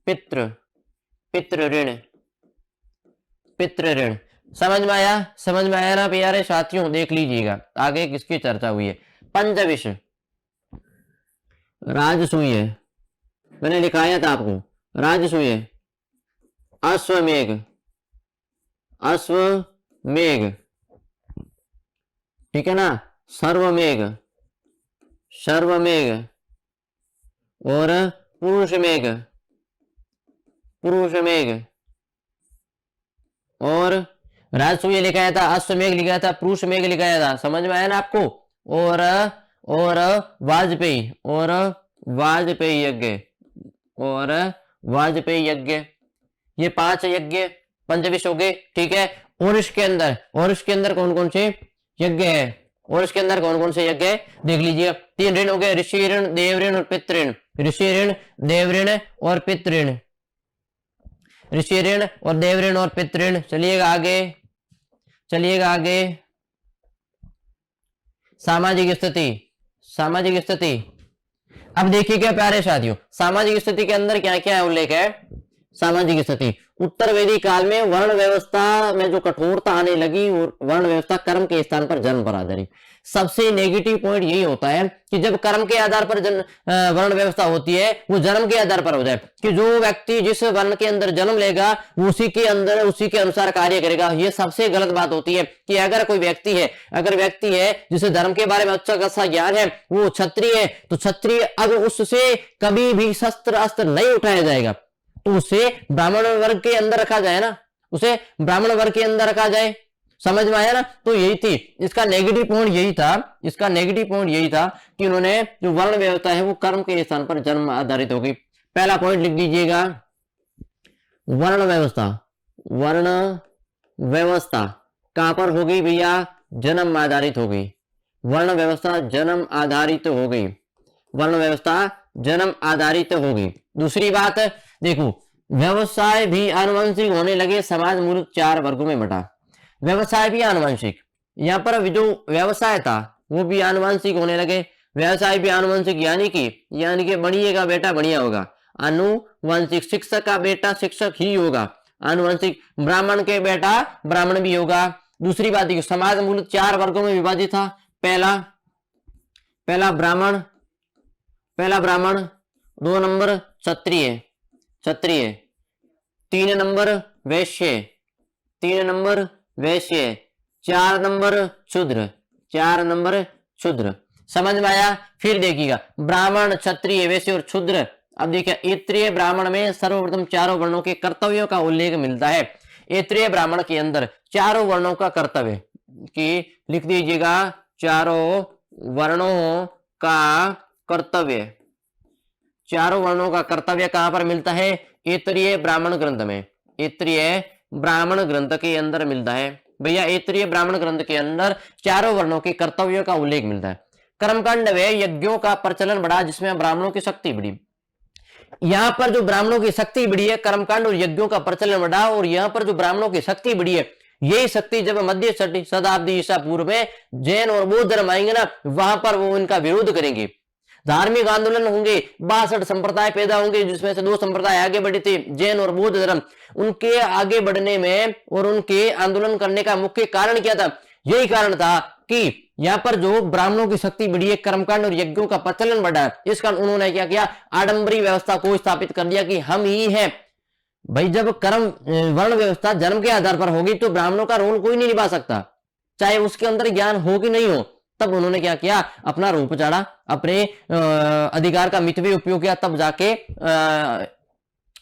पितृ, पितृ ऋण, पितृ ऋण। समझ में आया? समझ में आया ना प्यारे साथियों? देख लीजिएगा आगे किसकी चर्चा हुई है। पंचविश, राजसूय, मैंने लिखाया था आपको, राजसूय, अश्वमेघ, अश्वमेघ, ठीक है ना, सर्वमेघ, सर्वमेघ और पुरुषमेघ, पुरुषमेघ और राजसूय लिखाया था, अश्वमेघ लिखाया था, पुरुषमेघ लिखाया था। समझ में आया ना आपको? और वाजपेयी, और वाजपेयी यज्ञ, और वाजपेयी यज्ञ, ये 5 यज्ञ पंचविश हो गए, ठीक है। और इसके अंदर कौन कौन से यज्ञ है? और इसके अंदर कौन कौन से यज्ञ है देख लीजिए। 3 ऋण हो गए, ऋषि ऋण, देव ऋण और पितृ ऋण। ऋषि ऋण, देव ऋण और पितृ ऋण, ऋषि ऋण और देव ऋण और पितृ ऋण। चलिएगा आगे, चलिएगा आगे। सामाजिक स्थिति, सामाजिक स्थिति। अब देखिए क्या प्यारे साथियों, सामाजिक स्थिति के अंदर क्या क्या उल्लेख है। सामाजिक स्थिति, उत्तर वैदिक काल में वर्ण व्यवस्था में जो कठोरता आने लगी, वर्ण व्यवस्था कर्म के स्थान पर जन्म पर आधारित। सबसे नेगेटिव पॉइंट यही होता है कि जब कर्म के आधार पर वर्ण व्यवस्था होती है, वो जन्म के आधार पर हो जाए कि जो व्यक्ति जिस वर्ण के अंदर जन्म लेगा वो उसी के अंदर उसी के अनुसार कार्य करेगा। ये सबसे गलत बात होती है कि अगर कोई व्यक्ति है, अगर व्यक्ति है जिसे धर्म के बारे में अच्छा खासा ज्ञान है, वो क्षत्रिय है, तो क्षत्रिय अगर उससे कभी भी शस्त्र अस्त्र नहीं उठाया जाएगा तो उसे ब्राह्मण वर्ग के अंदर रखा जाए ना, उसे ब्राह्मण वर्ग के अंदर रखा जाए। समझ में आया ना? तो यही थी इसका नेगेटिव पॉइंट, यही था इसका नेगेटिव पॉइंट, यही था कि उन्होंने जो वर्ण व्यवस्था है वो कर्म के स्थान पर जन्म आधारित हो गई। पहला पॉइंट लिख दीजिएगा, वर्ण व्यवस्था, वर्ण व्यवस्था कहां पर हो गई भैया? जन्म आधारित हो गई। वर्ण व्यवस्था जन्म आधारित हो गई, वर्ण व्यवस्था जन्म आधारित हो गई। दूसरी बात देखो, व्यवसाय भी आनुवंशिक होने लगे, समाज मूल 4 वर्गों में बटा। व्यवसाय भी आनुवंशिक, यहाँ पर जो व्यवसाय था वो भी आनुवंशिक होने लगे। व्यवसाय भी आनुवंशिक यानी कि बढ़िएगा बेटा बढ़िया होगा, आनुवंशिक। शिक्षक का बेटा शिक्षक ही होगा, आनुवंशिक। ब्राह्मण के बेटा ब्राह्मण भी होगा। दूसरी बात देखिए, समाज मूल 4 वर्गों में विभाजित था। पहला ब्राह्मण, 2 नंबर क्षत्रिय, 3 नंबर वैश्य, 4 नंबर शूद्र। समझ में आया? फिर देखिएगा, ब्राह्मण, क्षत्रिय, वैश्य और शूद्र। अब देखिए, ऐत्रेय ब्राह्मण में सर्वप्रथम 4 वर्णों के कर्तव्यों का उल्लेख मिलता है। ऐत्रेय ब्राह्मण के अंदर 4 वर्णों का कर्तव्य कि लिख दीजिएगा, 4 वर्णों का कर्तव्य, 4 वर्णों का कर्तव्य कहां पर मिलता है? ऐत्रेय ब्राह्मण ग्रंथ में, ऐत्रेय ब्राह्मण ग्रंथ के अंदर मिलता है भैया। ऐत्रेय ब्राह्मण ग्रंथ के अंदर 4 वर्णों के कर्तव्यों का उल्लेख मिलता है। कर्मकांड व यज्ञों का प्रचलन बढ़ा जिसमें ब्राह्मणों की शक्ति बढ़ी। यहाँ पर जो ब्राह्मणों की शक्ति बढ़ी है, कर्मकांड और यज्ञों का प्रचलन बढ़ा, और यहाँ पर जो ब्राह्मणों की शक्ति बढ़ी है, यही शक्ति जब मध्य शताब्दी ईसा पूर्व में जैन और बौद्ध धर्म आएंगे ना, वहां पर वो इनका विरोध करेंगे। धार्मिक आंदोलन होंगे, 62 संप्रदाय पैदा होंगे जिसमें से 2 संप्रदाय आगे बढ़े थे, जैन और बौद्ध धर्म। उनके आगे बढ़ने में और उनके आंदोलन करने का मुख्य कारण क्या था? यही कारण था कि यहाँ पर जो ब्राह्मणों की शक्ति बढ़ी है, कर्मकांड और यज्ञों का प्रचलन बढ़ा, इस कारण उन्होंने क्या किया? आडंबरी व्यवस्था को स्थापित कर दिया कि हम ही हैं भाई। जब कर्म वर्ण व्यवस्था जन्म के आधार पर होगी तो ब्राह्मणों का रोल कोई नहीं निभा सकता, चाहे उसके अंदर ज्ञान हो कि नहीं हो। तब उन्होंने क्या किया? अपना रूप चाड़ा, अपने अधिकार का मितव्य उपयोग किया, तब जाके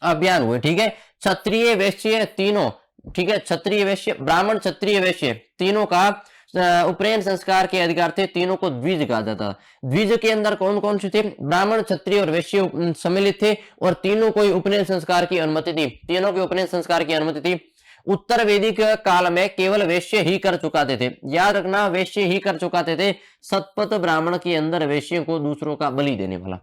अभियान हुए। ठीक है, क्षत्रिय वैश्य तीनों, ठीक है, क्षत्रिय वैश्य, ब्राह्मण क्षत्रिय वैश्य तीनों का उपनयन संस्कार के अधिकार थे। तीनों को द्विज कहा जाता। द्विज के अंदर कौन कौन से थे? ब्राह्मण क्षत्रिय और वैश्य सम्मिलित थे, और तीनों को उपनयन संस्कार की अनुमति थी, तीनों के उपनयन संस्कार की अनुमति थी। उत्तर वैदिक काल में केवल वैश्य ही कर चुकाते थे, याद रखना, वैश्य ही कर चुकाते थे। सतपथ ब्राह्मण के अंदर वैश्य को दूसरों का बलि देने वाला,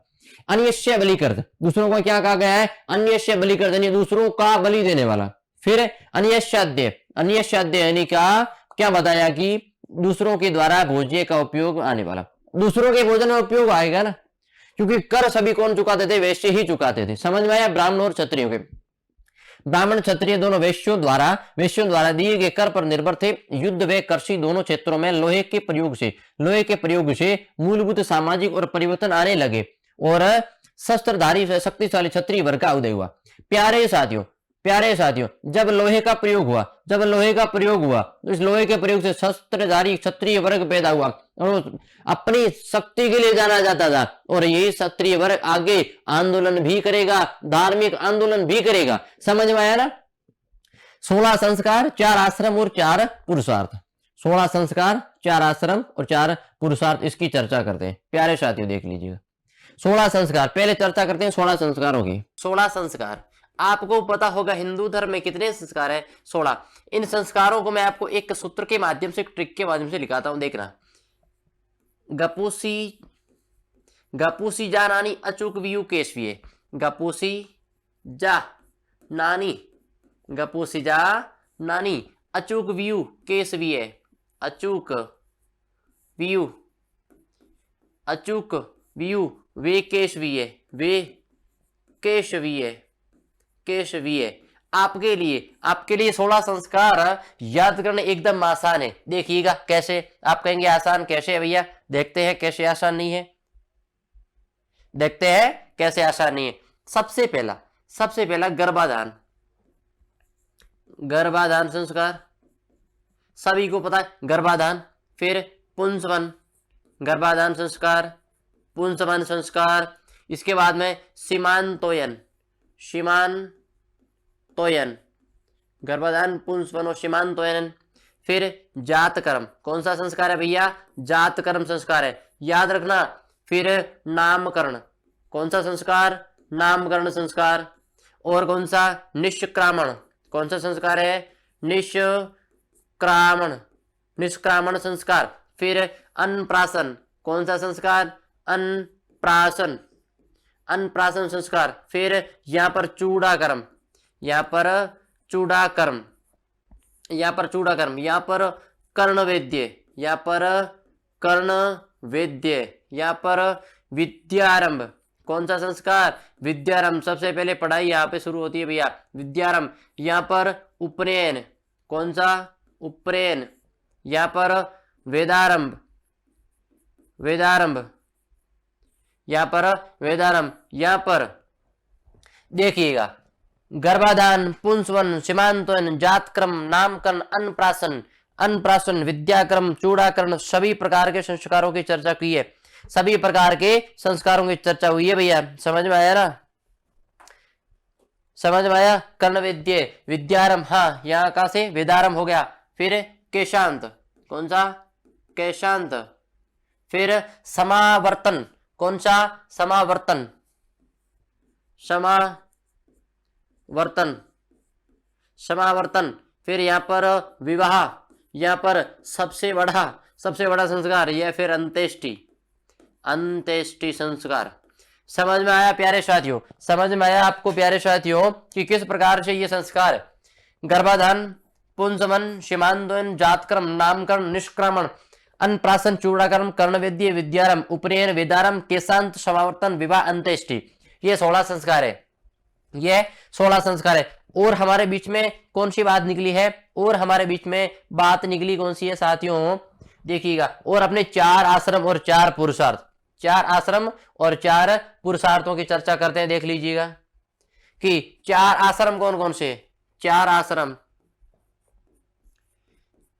अन्यस्य बलि कर, दूसरों को क्या कहा गया है? अन्यस्य बलि कर देने, दूसरों का बलि देने वाला। फिर अन्यश्चाद्य, अन्यश्चाद्य यानी क्या बताया कि दूसरों के द्वारा भोज्य का उपयोग आने वाला, दूसरों के भोजन में उपयोग आएगा ना, क्योंकि कर सभी कौन चुकाते थे, वैश्य ही चुकाते थे। समझ में आया? ब्राह्मण और क्षत्रियों के, ब्राह्मण क्षत्रिय दोनों वैश्यों द्वारा दिए गए कर पर निर्भर थे। युद्ध व कृषि दोनों क्षेत्रों में लोहे के प्रयोग से मूलभूत सामाजिक और परिवर्तन आने लगे और शस्त्रधारी शक्तिशाली क्षत्रिय वर्ग का उदय हुआ। प्यारे साथियों, जब लोहे का प्रयोग हुआ तो इस लोहे के प्रयोग से शस्त्रधारी क्षत्रिय वर्ग पैदा हुआ और अपनी शक्ति के लिए जाना जाता था, और यही क्षत्रिय वर्ग आगे आंदोलन भी करेगा, धार्मिक आंदोलन भी करेगा। समझ में आया ना? 16 संस्कार, 4 आश्रम और 4 पुरुषार्थ। 16 संस्कार, 4 आश्रम और 4 पुरुषार्थ, इसकी चर्चा करते हैं। प्यारे साथियों देख लीजिएगा 16 संस्कार, पहले चर्चा करते हैं 16 संस्कारों की। 16 संस्कार, आपको पता होगा हिंदू धर्म में कितने संस्कार है? 16। इन संस्कारों को मैं आपको एक सूत्र के माध्यम से, एक ट्रिक के माध्यम से लिखाता हूं, देखना। गपूसी जा नानी अचूक वियु केशवीय, गपूसी जा नानी अचूक वियु केशवीय, अचूक वियु वे केशवीय। आपके लिए 16 संस्कार याद करना एकदम आसान है। देखिएगा कैसे। आप कहेंगे आसान कैसे है भैया? देखते हैं कैसे आसान नहीं है, देखते हैं कैसे आसान नहीं है। सबसे पहला गर्भाधान संस्कार, सभी को पता है गर्भाधान। फिर पुंसवन, गर्भाधान संस्कार, पुंसवन संस्कार। इसके बाद में सीमांतोयन, गर्भाधान, पुंसवन और सीमांतोयन। फिर जातकर्म, कौन सा संस्कार है भैया? जातकर्म संस्कार है, याद रखना। फिर नामकरण, कौन सा संस्कार? नामकरण संस्कार। और कौन सा? निष्क्रामण, कौन सा संस्कार है? निष्क्रामण संस्कार। फिर अन्नप्राशन, कौन सा संस्कार? अन्नप्राशन संस्कार। फिर यहाँ पर चूड़ाकर्म, यहाँ पर कर्णवेद्य, यहाँ पर विद्यारंभ, कौन सा संस्कार? विद्यारंभ। सबसे पहले पढ़ाई यहाँ पे शुरू होती है भैया, विद्यारंभ। यहाँ पर उपनयन, कौन सा? उपनयन। यहाँ पर वेदारंभ, यहाँ पर देखिएगा गर्भाधान, पुंसवन, सीमांतन, जातक्रम, नामकरण, अन्नप्राशन, विद्याक्रम, चूड़ाकरण, सभी प्रकार के संस्कारों की चर्चा की है। सभी प्रकार के संस्कारों की चर्चा हुई है भैया। समझ में आया ना? समझ में आया? कर्णवेद्य, विद्यारंभ, हाँ यहाँ का से वेदारंभ हो गया। फिर केशांत, कौन सा? केशांत। फिर समावर्तन, कौन सा? समावर्तन। फिर यहाँ पर विवाह, यहाँ पर सबसे बड़ा संस्कार, यह फिर अंत्येष्टि संस्कार। समझ में आया प्यारे साथियों? समझ में आया आपको प्यारे साथियों कि किस प्रकार से ये संस्कार? गर्भाधान, पुंसवन, सीमांतन, जातकर्म, नामकरण, निष्क्रमण, अन्नप्राशन, चूड़ाकर्म, कर्णवेद्य, विद्यारंभ, उपनयन, वेदारंभ, केशांत, समावर्तन, विवाह, अंत्येष्टि। ये 16 संस्कार है, ये 16 संस्कार है। और हमारे बीच में कौन सी बात निकली है? और हमारे बीच में बात निकली कौन सी है साथियों? देखिएगा, और अपने 4 आश्रम और 4 पुरुषार्थ, 4 आश्रम और 4 पुरुषार्थों की चर्चा करते हैं। देख लीजिएगा कि 4 आश्रम कौन कौन से? 4 आश्रम,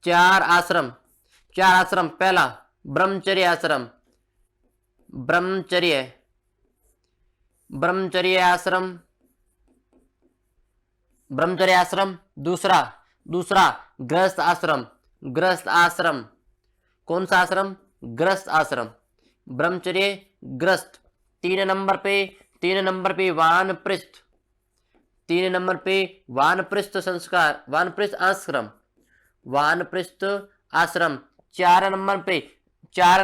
4 आश्रम, 4 आश्रम। पहला ब्रह्मचर्य आश्रम, ब्रह्मचर्य आश्रम। दूसरा गृहस्थ आश्रम, कौन सा आश्रम? गृहस्थ आश्रम, ब्रह्मचर्य, गृहस्थ। 3 नंबर पे वानप्रस्थ, 3 नंबर पे वानप्रस्थ संस्कार, वानप्रस्थ आश्रम। 4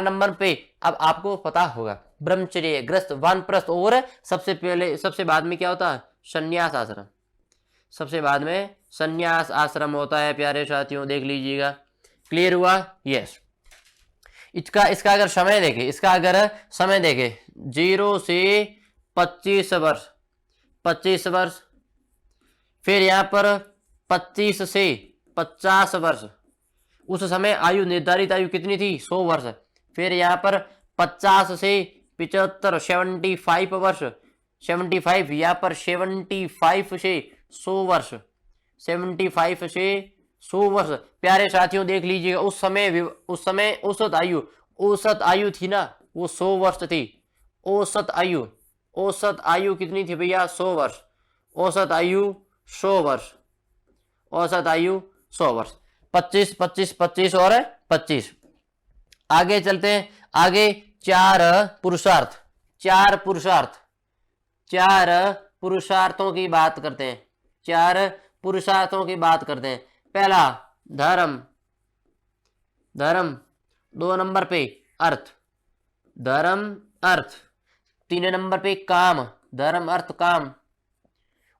नंबर पे अब आपको पता होगा ब्रह्मचर्य, गृहस्थ, वानप्रस्थ, और सबसे बाद में क्या होता है? संन्यास सबसे बाद में संन्यास आश्रम होता है प्यारे साथियों, देख लीजिएगा। क्लियर हुआ? यस। इसका अगर समय देखें, 0 से 25 वर्ष, 25 वर्ष, फिर यहाँ पर 25 से 50 वर्ष, उस समय आयु निर्धारित आयु कितनी थी? 100 वर्ष। फिर यहाँ पर 50 से 75, 75 वर्ष, 75, यहाँ पर 75 से 100 वर्ष, 75 से 100 वर्ष। प्यारे साथियों देख लीजिएगा, उस समय औसत आयु थी ना, वो 100 वर्ष थी। औसत आयु कितनी थी भैया? 100 वर्ष। औसत आयु 100 वर्ष, औसत आयु 100 वर्ष। 25, 25, 25 और 25। आगे चलते हैं। आगे चार पुरुषार्थों की बात करते हैं। 4 पुरुषार्थों की बात करते हैं। पहला धर्म, 2 नंबर पे अर्थ, धर्म अर्थ, 3 नंबर पे काम, धर्म अर्थ काम,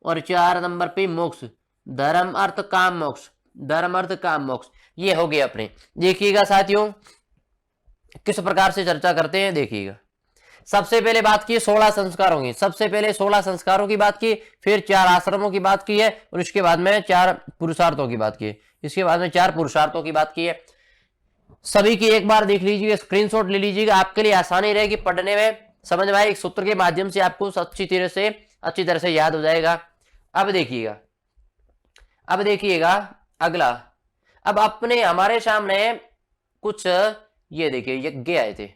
और 4 नंबर पे मोक्ष, धर्म अर्थ काम मोक्ष, धर्म अर्थ काम मोक्ष। ये हो गए अपने। देखिएगा साथियों किस प्रकार से चर्चा करते हैं, देखिएगा। सबसे पहले बात की 16 संस्कारों की, सबसे पहले 16 संस्कारों की बात की, फिर 4 आश्रमों की बात की है, और इसके बाद में 4 पुरुषार्थों की बात की है, इसके बाद में 4 पुरुषार्थों की बात की है। सभी की एक बार देख लीजिएगा, स्क्रीनशॉट ले लीजिएगा, आपके लिए आसानी रहेगी पढ़ने में, समझ में आए। एक सूत्र के माध्यम से आपको अच्छी तरह से याद हो जाएगा। अब देखिएगा अगला। अब हमारे सामने कुछ ये देखिए यज्ञ आए थे।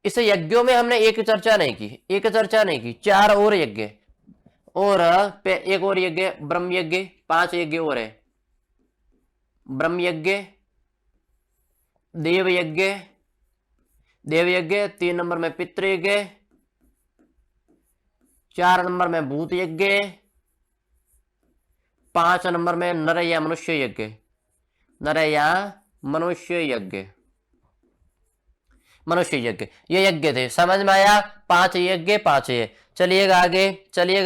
इस यज्ञों में हमने एक चर्चा नहीं की, 4 और यज्ञ, और एक और यज्ञ ब्रह्म यज्ञ, 5 यज्ञ और है। ब्रह्म यज्ञ, देव यज्ञ, 3 नंबर में पितृ यज्ञ, 4 नंबर में भूत यज्ञ, 5 नंबर में नर या मनुष्य यज्ञ। ये यज्ञ थे, समझ में आया? 5 यज्ञ, 5 ये। चलिएगा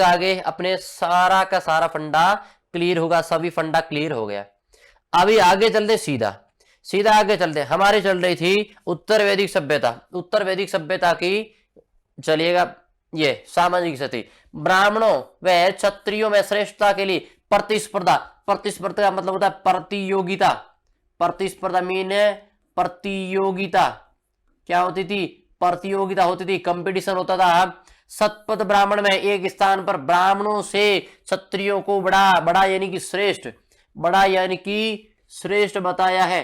आगे, अपने सारा का सारा फंडा क्लियर होगा, सभी फंडा क्लियर हो गया। अभी आगे चलते, सीधा आगे चलते। हमारी चल रही थी उत्तर वैदिक सभ्यता की। चलिएगा, ये सामाजिक स्थिति, ब्राह्मणों व क्षत्रियों में श्रेष्ठता के लिए प्रतिस्पर्धा का मतलब होता है प्रतिस्पर्धा मीन प्रतियोगिता। क्या होती थी? प्रतियोगिता होती थी, कंपटीशन होता था। शतपथ ब्राह्मण में एक स्थान पर ब्राह्मणों से क्षत्रियों को बड़ा यानी कि श्रेष्ठ बताया है।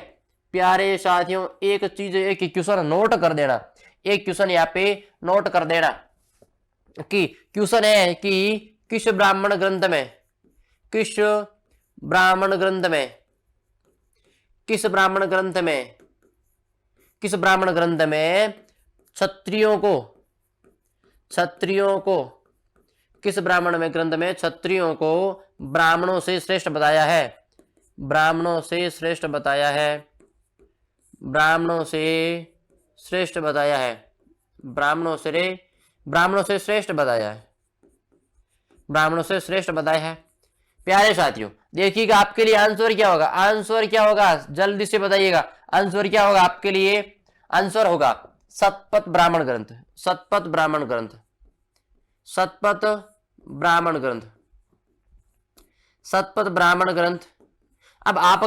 प्यारे साथियों एक क्वेश्चन नोट कर देना, एक क्वेश्चन यहाँ पे नोट कर देना कि क्वेश्चन है कि किस ब्राह्मण ग्रंथ में क्षत्रियों को ब्राह्मणों से श्रेष्ठ बताया है। ब्राह्मणों से श्रेष्ठ बताया है। प्यारे साथियों देखिएगा आपके लिए आंसर क्या होगा, जल्दी से बताइएगा। आंसर क्या होगा आपके लिए? आंसर होगा शतपथ ब्राह्मण ग्रंथ। अब आप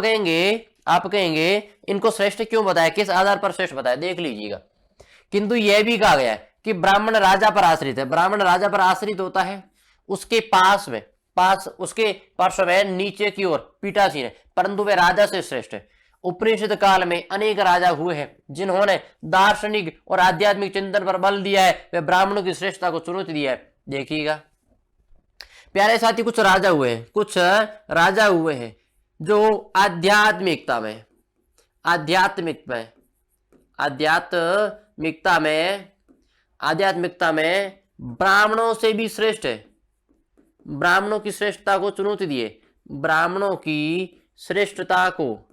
कहेंगे इनको श्रेष्ठ क्यों बताया, किस आधार पर श्रेष्ठ बताया? देख लीजिएगा। किंतु यह भी कहा गया है कि ब्राह्मण राजा पर आश्रित है, ब्राह्मण राजा पर आश्रित होता है, उसके उसके पार्श्व में नीचे की ओर पीठासीन है, परंतु वह राजा से श्रेष्ठ है। उपनिषद काल में अनेक राजा हुए हैं जिन्होंने दार्शनिक और आध्यात्मिक चिंतन पर बल दिया है, वे ब्राह्मणों की श्रेष्ठता को चुनौती दिया है। देखिएगा प्यारे साथी, कुछ राजा हुए हैं जो आध्यात्मिकता में ब्राह्मणों से भी श्रेष्ठ है, ब्राह्मणों की श्रेष्ठता को चुनौती दिए, ब्राह्मणों की श्रेष्ठता को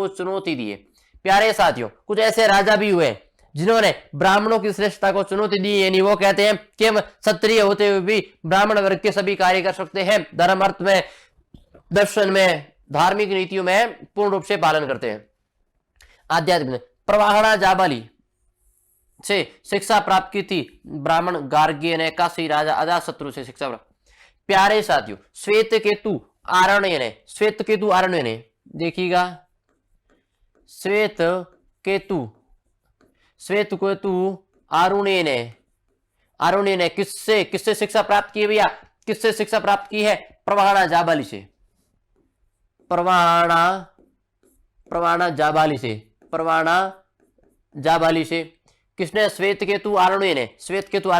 चुनौती दिए। प्यारे साथियों कुछ ऐसे राजा भी हुए जिन्होंने ब्राह्मणों की श्रेष्ठता को चुनौती दी, यानी वो कहते हैं कि हम क्षत्रिय होते हुए भी ब्राह्मण वर्ग के सभी कार्य कर सकते हैं, धर्म अर्थ में, दर्शन में, धार्मिक नीतियों में पूर्ण रूप से पालन करते हैं। आध्यात्मिक प्रवाहणा जाबाली से शिक्षा प्राप्त की थी ब्राह्मण गार्ग्य ने काशी राजा अजातशत्रु से शिक्षा प्राप्त। प्यारे साथियों, श्वेत केतु आरण्य ने, श्वेत केतु आरण्य ने, देखिएगा श्वेत केतु आरुण्य ने किससे शिक्षा प्राप्त की है भैया? किससे शिक्षा प्राप्त की है? प्रवाहणा जाबाली से, प्रवाहणा जाबाली से। किसने? श्वेत केतु आरण्य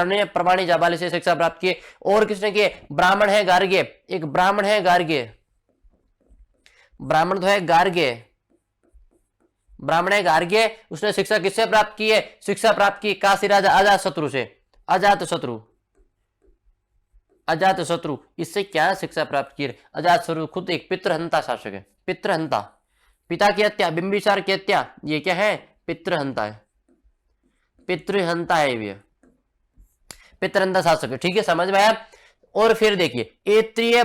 ने, प्रवाहणी जाबाली से शिक्षा प्राप्त की। और किसने किए? ब्राह्मण है गार्ग्य, एक ब्राह्मण है गार्ग्य, ब्राह्मण तो है गार्ग्य, ब्राह्मण है गार्ग्य, उसने शिक्षा किससे प्राप्त की है? शिक्षा प्राप्त की काशी राजा अजातशत्रु से, अजातशत्रु इससे क्या शिक्षा प्राप्त की? अजातशत्रु खुद एक पितृहंता शासक है, पितृहंता, पिता की हत्या, बिंबिसार की हत्या, ये क्या है? पितृहंता है, पितृहंता है ये, पितृहंता शासक है। ठीक है, समझ में आया? और फिर देखिए ऐत्रीय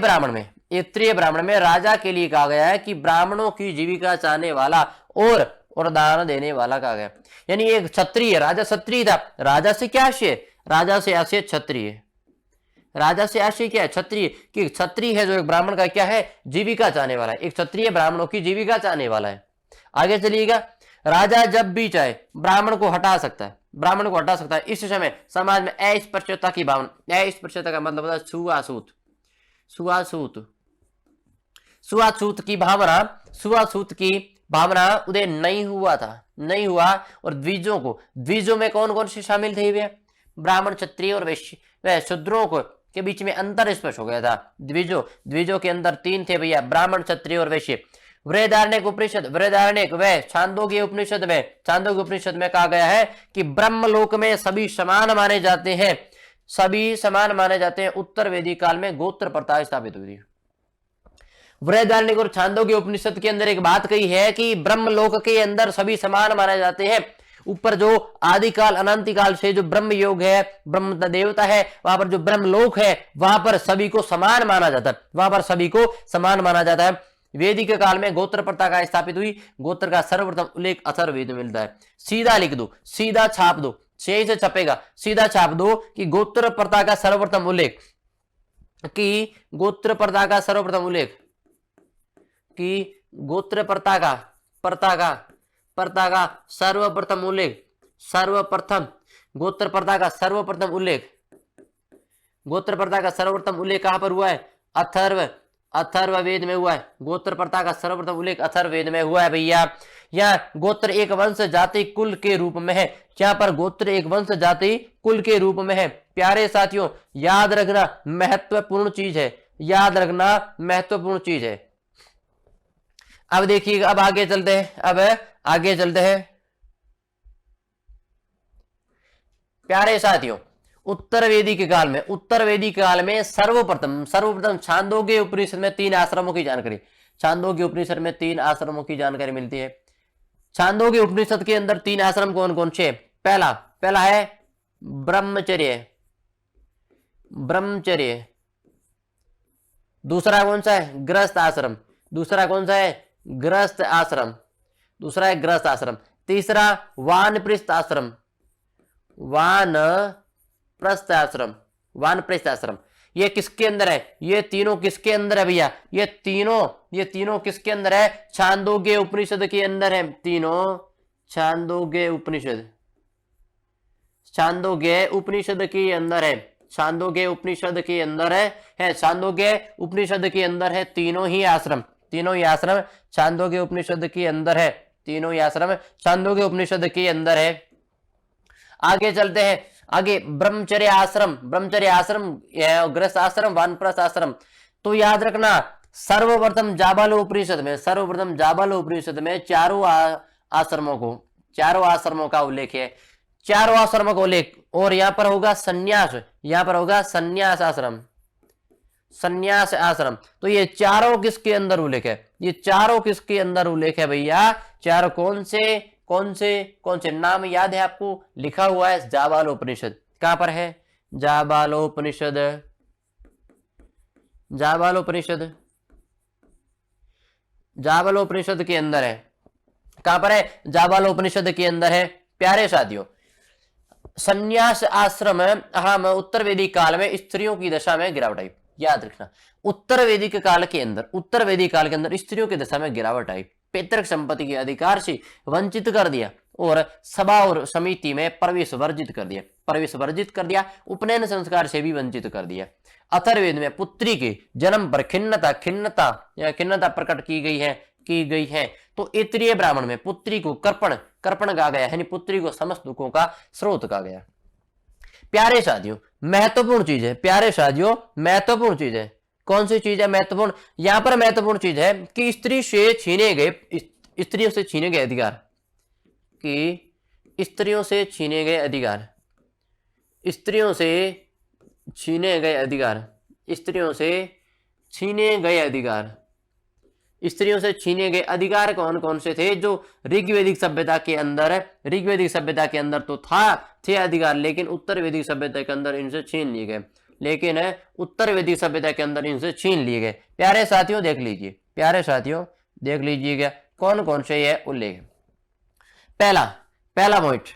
ब्राह्मण में राजा के लिए कहा गया है कि ब्राह्मणों की जीविका चाहने वाला और दान देने वाला कहा गया। यानी एक क्षत्रिय, राजा क्षत्रिय था, राजा से क्या आशय? राजा से आशय क्षत्रिय, राजा से आशय क्या है? क्षत्रिय, कि क्षत्रिय है जो एक ब्राह्मण का क्या है? जीविका चाहने वाला है, एक क्षत्रिय ब्राह्मणों की जीविका चाहने वाला है। आगे चलिएगा, राजा जब भी चाहे ब्राह्मण को हटा सकता है, ब्राह्मण को हटा सकता है। इस समय समाज में अस्पृश्यता की भावना, अस्पृश्यता का मतलब होता है छुआछूत की भावना उदय नहीं हुआ। और द्विजों में कौन कौन से शामिल थे वे? ब्राह्मण, क्षत्रिय और वैश्य, व शूद्रों को के बीच में अंतर स्पष्ट हो गया था। द्विजों के अंदर 3 थे भैया, ब्राह्मण, क्षत्रिय और वैश्य। बृहदारण्यक उपनिषद, व छांदोग्य उपनिषद में कहा गया है कि ब्रह्मलोक में सभी समान माने जाते हैं। उत्तर वैदिक काल में गोत्र प्रथा स्थापित हुई थी। बृहदारण्यक और छांदोग्य उपनिषद के अंदर एक बात कही है कि ब्रह्मलोक के अंदर सभी समान माने जाते हैं। ऊपर जो आदिकाल अनंतिकाल से जो ब्रह्म योग है, ब्रह्म देवता है, वहां पर जो ब्रह्मलोक है वहां पर सभी को समान माना जाता है। वैदिक काल में गोत्र प्रथा का स्थापित हुई। गोत्र का सर्वप्रथम उल्लेख अथर्ववेद में मिलता है। सीधा लिख दो, सीधा छाप दो, सही से छपेगा, सीधा छाप दो कि गोत्र प्रथा का सर्वप्रथम उल्लेख, कहां पर हुआ है? अथर्ववेद में हुआ है। गोत्र प्रथा का सर्वप्रथम उल्लेख अथर्ववेद में हुआ है भैया। यहाँ गोत्र एक वंश जाति कुल के रूप में है, यहाँ पर गोत्र एक वंश जाति कुल के रूप में है। प्यारे साथियों, याद रखना महत्वपूर्ण चीज है, अब देखिए, अब आगे चलते हैं। प्यारे साथियों, उत्तर वैदिक काल में सर्वप्रथम छांदोग्य उपनिषद में 3 आश्रमों की जानकारी मिलती है। छांदोग्य उपनिषद के अंदर 3 आश्रम कौन कौन से? पहला है ब्रह्मचर्य। दूसरा कौन सा है? गृहस्थ आश्रम। दूसरा है गृहस्थ आश्रम। तीसरा वानप्रस्थ आश्रम। ये किसके अंदर है? ये तीनों किसके अंदर है भैया? ये तीनों किसके अंदर है? छांदोग्य उपनिषद के अंदर है। तीनों छांदोग्य उपनिषद के अंदर है। छांदोग्य उपनिषद के अंदर है तीनों ही आश्रम छांदोग्य उपनिषद के अंदर है। आगे चलते हैं। आगे ब्रह्मचर्य आश्रम, गृहस्थ आश्रम, वानप्रस्थ आश्रम। तो याद रखना, सर्वप्रथम जाबालो उपनिषद में चारों आश्रमों का उल्लेख है। चारों आश्रमों का उल्लेख। और यहाँ पर होगा संन्यास आश्रम। तो ये चारों किसके अंदर उल्लेख है? भैया चारों कौन से? कौन से नाम याद है आपको? लिखा हुआ है जाबालोपनिषद। कहां पर है? जाबालोपनिषद। जाबालोपनिषद, जाबालोपनिषद के अंदर है। कहां पर है? जाबालोपनिषद के अंदर है। प्यारे साथियों, संन्यास आश्रम हम उत्तर वैदिक काल में स्त्रियों की दशा में गिरावट आई। याद रखना, उत्तर वैदिक काल के अंदर स्त्रियों की दशा में गिरावट आई। पैतृक संपत्ति के अधिकार से वंचित कर दिया और सभा और समिति में प्रवेश वर्जित कर दिया। उपनयन संस्कार से भी वंचित कर दिया। अथर्ववेद में पुत्री के जन्म पर खिन्नता प्रकट की गई है। तो ऐतरेय ब्राह्मण में पुत्री को कर्पण कहा गया, यानी पुत्री को समस्त दुखों का स्रोत कहा गया। प्यारे साथियों, महत्वपूर्ण चीज है। प्यारे साथियों, महत्वपूर्ण चीज है। कौन सी चीज है महत्वपूर्ण? यहां पर महत्वपूर्ण चीज है कि स्त्रियों से छीने गए अधिकार, स्त्रियों से छीने गए अधिकार कौन कौन से थे? जो ऋग्वैदिक सभ्यता के अंदर तो थे अधिकार, लेकिन उत्तर वैदिक सभ्यता के अंदर इनसे छीन लिए गए। प्यारे साथियों देख लीजिएगा कौन कौन से ये उल्लेख। पहला पॉइंट,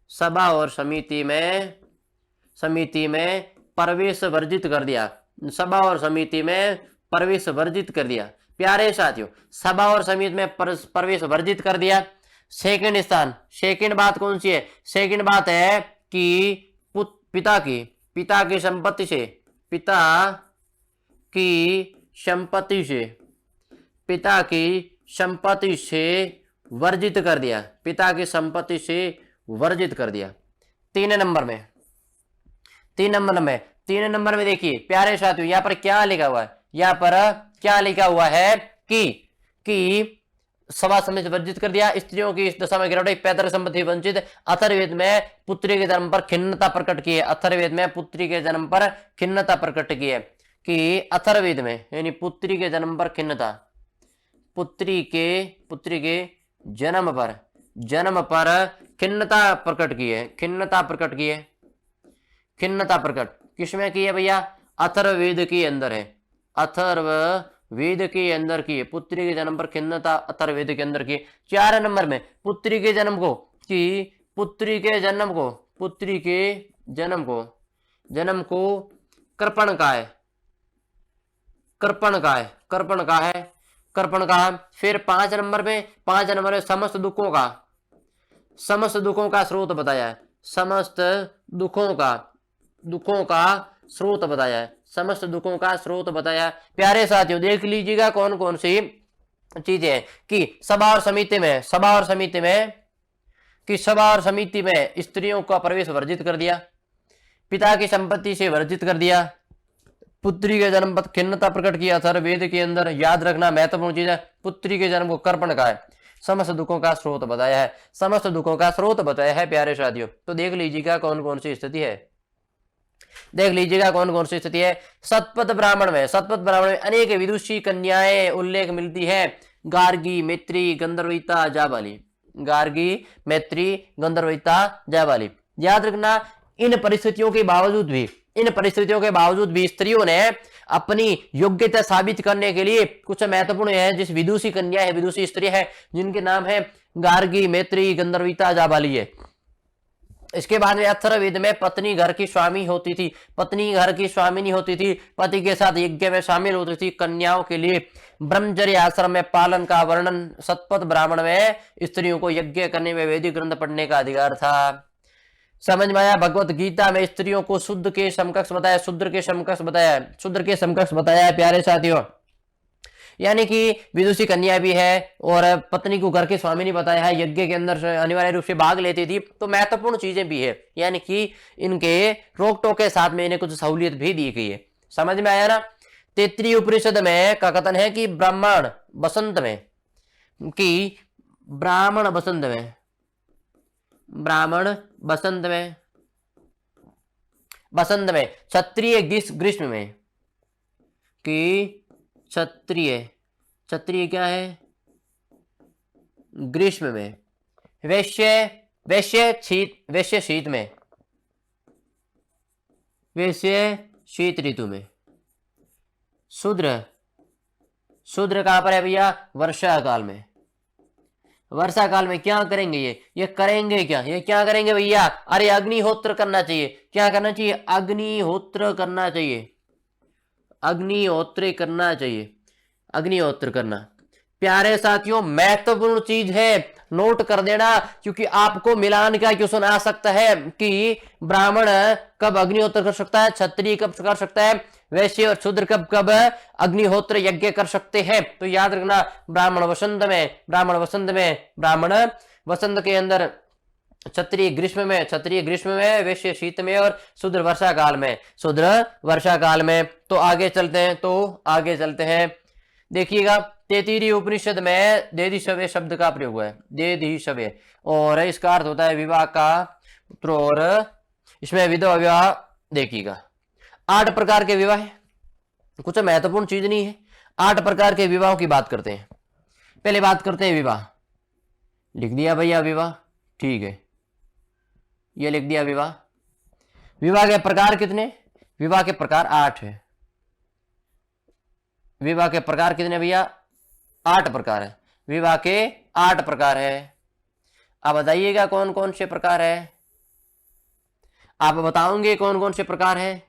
सभा और समिति में प्रवेश वर्जित कर दिया। प्यारे साथियों, सभा और समिति में प्रवेश वर्जित कर दिया। सेकंड बात कौन सी है? सेकंड बात है कि पिता की संपत्ति से वर्जित कर दिया। तीन नंबर में देखिए प्यारे साथियों, यहां पर क्या लिखा हुआ है कि सभा समिति वर्जित कर दिया। स्त्रियों की इस दशा में गिरावट, पैतृक संपत्ति वंचित। अथर्ववेद में पुत्री के जन्म पर खिन्नता प्रकट की है। कि अथर्ववेद में यानी पुत्री के जन्म पर खिन्नता, पुत्री के जन्म पर खिन्नता प्रकट किसमें की है भैया? अथर्ववेद के अंदर है। अथर्ववेद के अंदर की है। पुत्री के जन्म पर खिन्नता अथर्ववेद के अंदर की। 4 नंबर में पुत्री के जन्म को कर्पण का है। फिर 5 नंबर में समस्त दुखों का स्रोत बताया है। समस्त दुखों का स्रोत बताया। प्यारे साथियों, देख लीजिएगा कौन कौन सी चीजें कि सभा और समिति में स्त्रियों का प्रवेश वर्जित कर दिया। पिता की संपत्ति से वर्जित कर दिया। पुत्री के जन्म पर खिन्नता प्रकट किया। अथर्ववेद के अंदर याद रखना महत्वपूर्ण चीज है, पुत्री के जन्म को कर्पण का है। समस्त दुखों का स्रोत बताया है। प्यारे साथियों, तो देख लीजिएगा कौन कौन सी स्थिति है। शतपथ ब्राह्मण में अनेक विदुषी कन्याएं उल्लेख मिलती है। गार्गी, मैत्री, गंधर्विता, जाबाली। याद रखना, इन परिस्थितियों के बावजूद भी स्त्रियों ने अपनी योग्यता साबित करने के लिए कुछ महत्वपूर्ण है। जिस विदुषी स्त्री है जिनके नाम है गार्गी, मैत्री, गंधर्विता, जाबाली है। इसके बाद में अथर्ववेद में पत्नी घर की स्वामी होती थी, पति के साथ यज्ञ में शामिल होती थी। कन्याओं के लिए ब्रह्मचर्य आश्रम में पालन का वर्णन। शतपथ ब्राह्मण में स्त्रियों को यज्ञ करने में वैदिक ग्रंथ पढ़ने का अधिकार था। समझ में आया? भगवत गीता में स्त्रियों को शूद्र के समकक्ष बताया। प्यारे साथियों, यानी कि विदुषी कन्या भी है और पत्नी को घर के स्वामी नहीं बताया है। यज्ञ के अंदर अनिवार्य रूप से भाग लेती थी। तो महत्वपूर्ण चीजें भी है, यानी कि इनके रोक टोक के साथ में इन्हें कुछ सहूलियत भी दी गई है। समझ में आया ना? तैत्तिरीय उपनिषद में का कथन है कि ब्राह्मण बसंत में, क्षत्रिय ग्रीष्म में, कि क्षत्रिय, क्षत्रिय क्या है ग्रीष्म में, वैश्य वैश्य शीत में, वैश्य शीत ऋतु में। शूद्र, शूद्र कहां पर है भैया वर्षा काल में। वर्षा काल में क्या करेंगे ये करेंगे क्या, ये क्या करेंगे भैया, अरे अग्निहोत्र करना चाहिए। क्या करना चाहिए, अग्निहोत्र करना चाहिए, अग्निहोत्र करना चाहिए, अग्निहोत्र करना। प्यारे साथियों महत्वपूर्ण चीज है, नोट कर देना, क्योंकि आपको मिलान का क्वेश्चन आ सकता है कि ब्राह्मण कब अग्निहोत्र कर सकता है, क्षत्रिय कब कर सकता है, वैश्य और शूद्र कब कब अग्निहोत्र यज्ञ कर सकते हैं। तो याद रखना ब्राह्मण वसंत में, ब्राह्मण वसंत में, ब्राह्मण वसंत के अंदर, क्षत्रिय ग्रीष्म में, क्षत्रिय ग्रीष्म में, वैश्य शीत में और शूद्र वर्षा काल में, शूद्र वर्षा काल में। तो आगे चलते हैं, तो आगे चलते हैं, देखिएगा तैत्तिरीय उपनिषद में देदिशव्य शब्द का प्रयोग हुआ है, देदिशव्य, और इसका अर्थ होता है विवाह का पुत्र, और इसमें विधवा विवाह देखिएगा 8 प्रकार के विवाह है, कुछ महत्वपूर्ण चीज नहीं है। 8 प्रकार के विवाहों की बात करते हैं। पहले बात करते हैं विवाह, लिख दिया भैया विवाह, ठीक है, ये लिख दिया विवाह। विवाह के प्रकार कितने, विवाह के प्रकार 8 है। विवाह के प्रकार कितने भैया, 8 प्रकार है, विवाह के 8 प्रकार है। आप बताइएगा कौन कौन से प्रकार है, आप बताओगे कौन कौन से प्रकार है,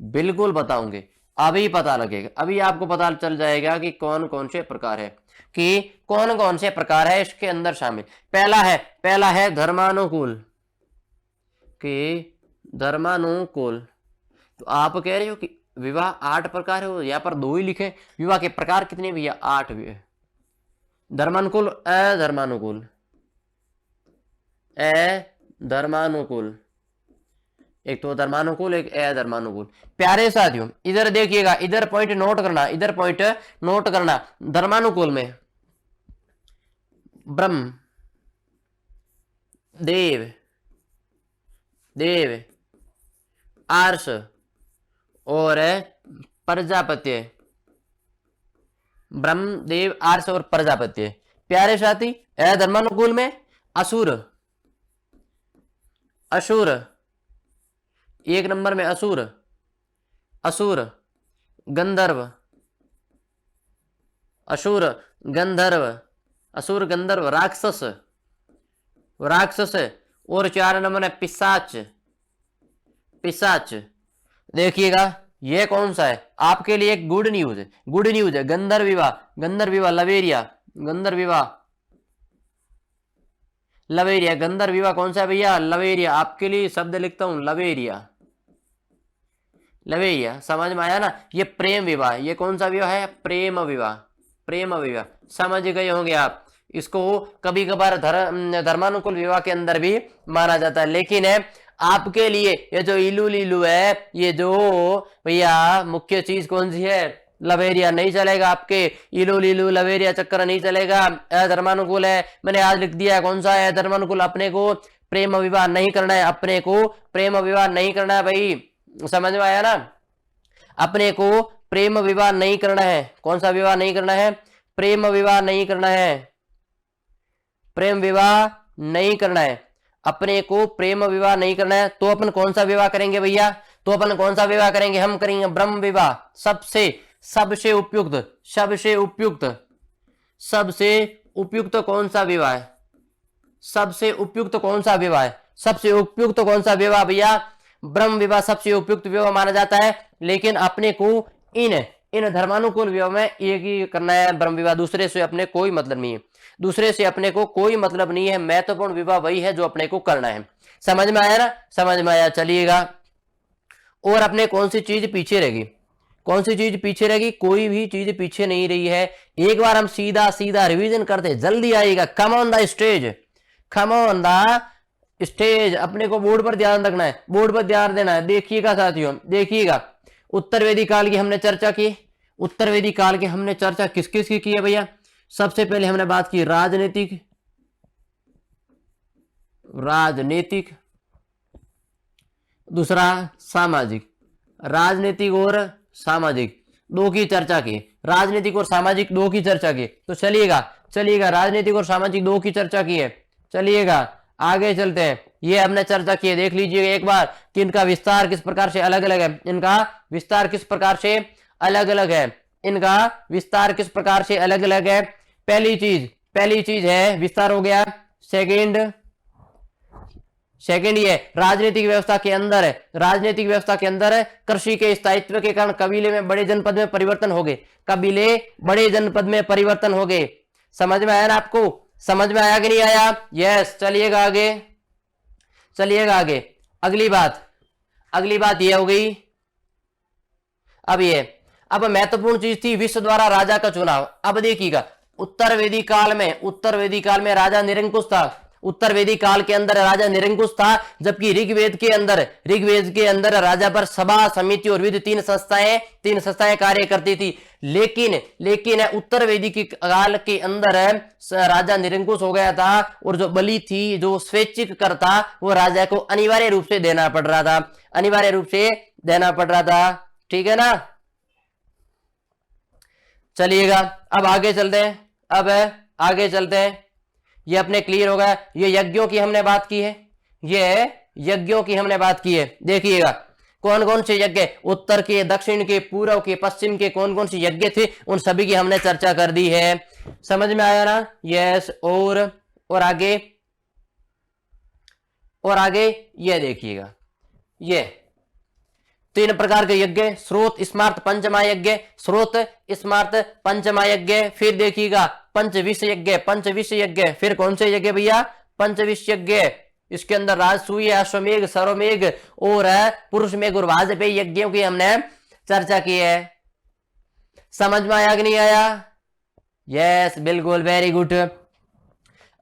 बिल्कुल बताओगे, अभी पता लगेगा, अभी आपको पता चल जाएगा कि कौन कौन से प्रकार है, कि कौन कौन से प्रकार है इसके अंदर शामिल। पहला है धर्मानुकूल, कि धर्मानुकूल। तो आप कह रहे हो कि विवाह 8 प्रकार है, यहां पर 2 ही लिखे, विवाह के प्रकार कितने भैया 8 भी है। धर्मानुकूल, अधर्मानुकूल, अधर्मानुकूल, एक तो धर्मानुकूल एक अधर्मानुकूल। प्यारे साथियों इधर देखिएगा, इधर पॉइंट नोट करना, इधर पॉइंट नोट करना। धर्मानुकूल में ब्रह्म, देव, देव, आर्ष और प्रजापत्य, ब्रह्म, देव, आर्ष और प्रजापत्य। प्यारे साथी अधर्मानुकूल में असुर, असुर, 1 नंबर में असुर, असुर, गंधर्व, असुर, गंधर्व, असुर, गंधर्व, राक्षस, राक्षस, और 4 नंबर में पिशाच, पिशाच। देखिएगा ये कौन सा है आपके लिए, एक गुड न्यूज है, गुड न्यूज है। गंधर्व विवाह, गंधर्व विवाह, लवेरिया, गंधर्व विवाह, लवेरिया, गंधर्व विवाह कौन सा है भैया, लवेरिया। आपके लिए शब्द लिखता हूं लवेरिया, लवेरिया, समझ में आया ना। ये प्रेम विवाह, ये कौन सा विवाह है, प्रेम विवाह, प्रेम विवाह, समझ गए होंगे आप। इसको कभी कभार धर्मानुकूल विवाह के अंदर भी माना जाता है, लेकिन है आपके लिए ये जो इलू लीलू है, ये जो भैया मुख्य चीज कौन सी है, लवेरिया, नहीं चलेगा आपके, इलू लीलू लवेरिया चक्कर नहीं चलेगा। अधर्मानुकूल है, मैंने आज लिख दिया है कौन सा है धर्मानुकूल। अपने को प्रेम विवाह नहीं करना है, अपने को प्रेम विवाह नहीं करना है भाई, समझ में आया ना। अपने को प्रेम विवाह नहीं करना है, कौन सा विवाह नहीं करना है, प्रेम विवाह नहीं करना है, प्रेम विवाह नहीं करना है, अपने को प्रेम विवाह नहीं करना है। तो अपन कौन सा विवाह करेंगे भैया, तो अपन कौन सा विवाह करेंगे, हम करेंगे ब्रह्म विवाह। सबसे उपयुक्त, सबसे उपयुक्त, सबसे उपयुक्त कौन सा विवाह है, सबसे उपयुक्त कौन सा विवाह है, सबसे उपयुक्त कौन सा विवाह भैया, ब्रह्म विवाह सबसे उपयुक्त विवाह माना जाता है। लेकिन अपने को इन धर्मानुकूल विवाह में एक ही करना है ब्रह्म विवाह, दूसरे से अपने कोई मतलब नहीं है, दूसरे से अपने को कोई मतलब नहीं है। महत्वपूर्ण विवाह वही है जो अपने को करना है, समझ में आया ना, समझ में आया, चलिएगा। और अपने कौन सी चीज पीछे रहेगी, कौन सी चीज पीछे रहेगी, कोई भी चीज पीछे नहीं रही है। एक बार हम सीधा सीधा रिवीजन करते जल्दी आएगा। Come on the stage, come on the stage, अपने को बोर्ड पर ध्यान रखना है, बोर्ड पर ध्यान देना है। देखिएगा साथियों, देखिएगा उत्तर वेदी काल की हमने चर्चा की, उत्तर वेदी काल की हमने चर्चा किस किस की है भैया। सबसे पहले हमने बात की राजनीतिक, राजनीतिक, दूसरा सामाजिक, राजनीतिक और सामाजिक, दो की चर्चा की, राजनीतिक और सामाजिक दो की चर्चा की। तो चलिएगा राजनीतिक और सामाजिक दो की चर्चा की है। चलिएगा आगे चलते हैं। ये हमने चर्चा की है, देख लीजिए एक बार कि इनका विस्तार किस प्रकार से अलग अलग है, इनका विस्तार किस प्रकार से अलग अलग है, इनका विस्तार किस प्रकार से अलग अलग है। पहली चीज है विस्तार हो गया। सेकंड ये राजनीतिक व्यवस्था के अंदर कृषि के स्थायित्व के कारण कबीले में बड़े जनपद में परिवर्तन हो गए। समझ में आया ना आपको? समझ में आया कि नहीं आया? यस। चलिएगा आगे। अगली बात ये हो गई। अब महत्वपूर्ण चीज थी विश्व द्वारा राजा का चुनाव। अब देखिएगा उत्तर वेदी काल में राजा निरंकुश था। उत्तर वेदी काल के अंदर राजा निरंकुश था, जबकि ऋग्वेद के अंदर राजा पर सभा, समिति और विधि तीन संस्थाएं कार्य करती थी। लेकिन उत्तर वेदी के काल के अंदर राजा निरंकुश हो गया था और जो बलि थी, जो स्वैच्छिक कर था, वो राजा को अनिवार्य रूप से देना पड़ रहा था। ठीक है ना? चलिएगा अब आगे चलते हैं। ये अपने क्लियर होगा। ये यज्ञों की हमने बात की है। देखिएगा कौन कौन से यज्ञ, उत्तर के, दक्षिण के, पूर्व के, पश्चिम के कौन कौन से यज्ञ थे, उन सभी की हमने चर्चा कर दी है। समझ में आया ना? यस। और आगे ये देखिएगा, ये तीन प्रकार के यज्ञ, स्रोत, स्मार्त, पंचमा यज्ञ। फिर देखिएगा पंचविश यज्ञ। फिर कौन से यज्ञ भैया? पंचविश यज्ञ। इसके अंदर राजसूय, अश्वमेघ, सर्वमेघ और पुरुषमेघ और वाजपेयी यज्ञों की हमने चर्चा की है। समझ में आया कि नहीं आया? यस, बिल्कुल, वेरी गुड।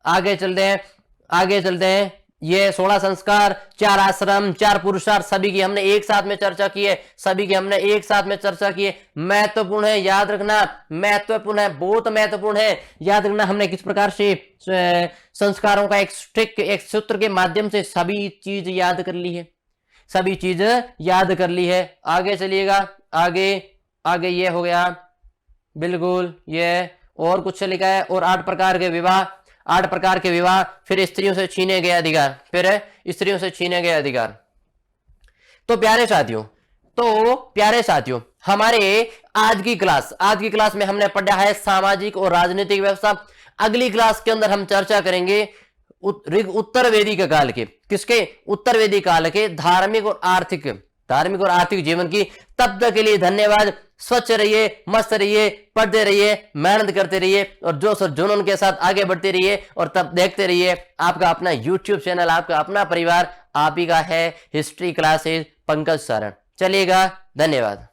आगे चलते हैं। ये 16 संस्कार, 4 आश्रम, 4 पुरुषार्थ, सभी की हमने एक साथ में चर्चा की है। महत्वपूर्ण है, याद रखना, बहुत महत्वपूर्ण है। याद रखना हमने किस प्रकार से संस्कारों का एक सूत्र के माध्यम से सभी चीज याद कर ली है। आगे चलिएगा, आगे ये हो गया, बिल्कुल। ये और कुछ लिखा है, और 8 प्रकार के विवाह। फिर स्त्रियों से छीने गए अधिकार। तो प्यारे साथियों, हमारे आज की क्लास में हमने पढ़ा है सामाजिक और राजनीतिक व्यवस्था। अगली क्लास के अंदर हम चर्चा करेंगे उत्तर वैदिक काल के, किसके? उत्तर वैदिक काल के धार्मिक और आर्थिक जीवन की। तब तक के लिए धन्यवाद। स्वच्छ रहिए, मस्त रहिए, पढ़ते रहिए, मेहनत करते रहिए और जोश और जुनून के साथ आगे बढ़ते रहिए। और तब देखते रहिए आपका अपना YouTube चैनल, आपका अपना परिवार, आप ही का है हिस्ट्री क्लासेस पंकज शरण। चलिएगा, धन्यवाद।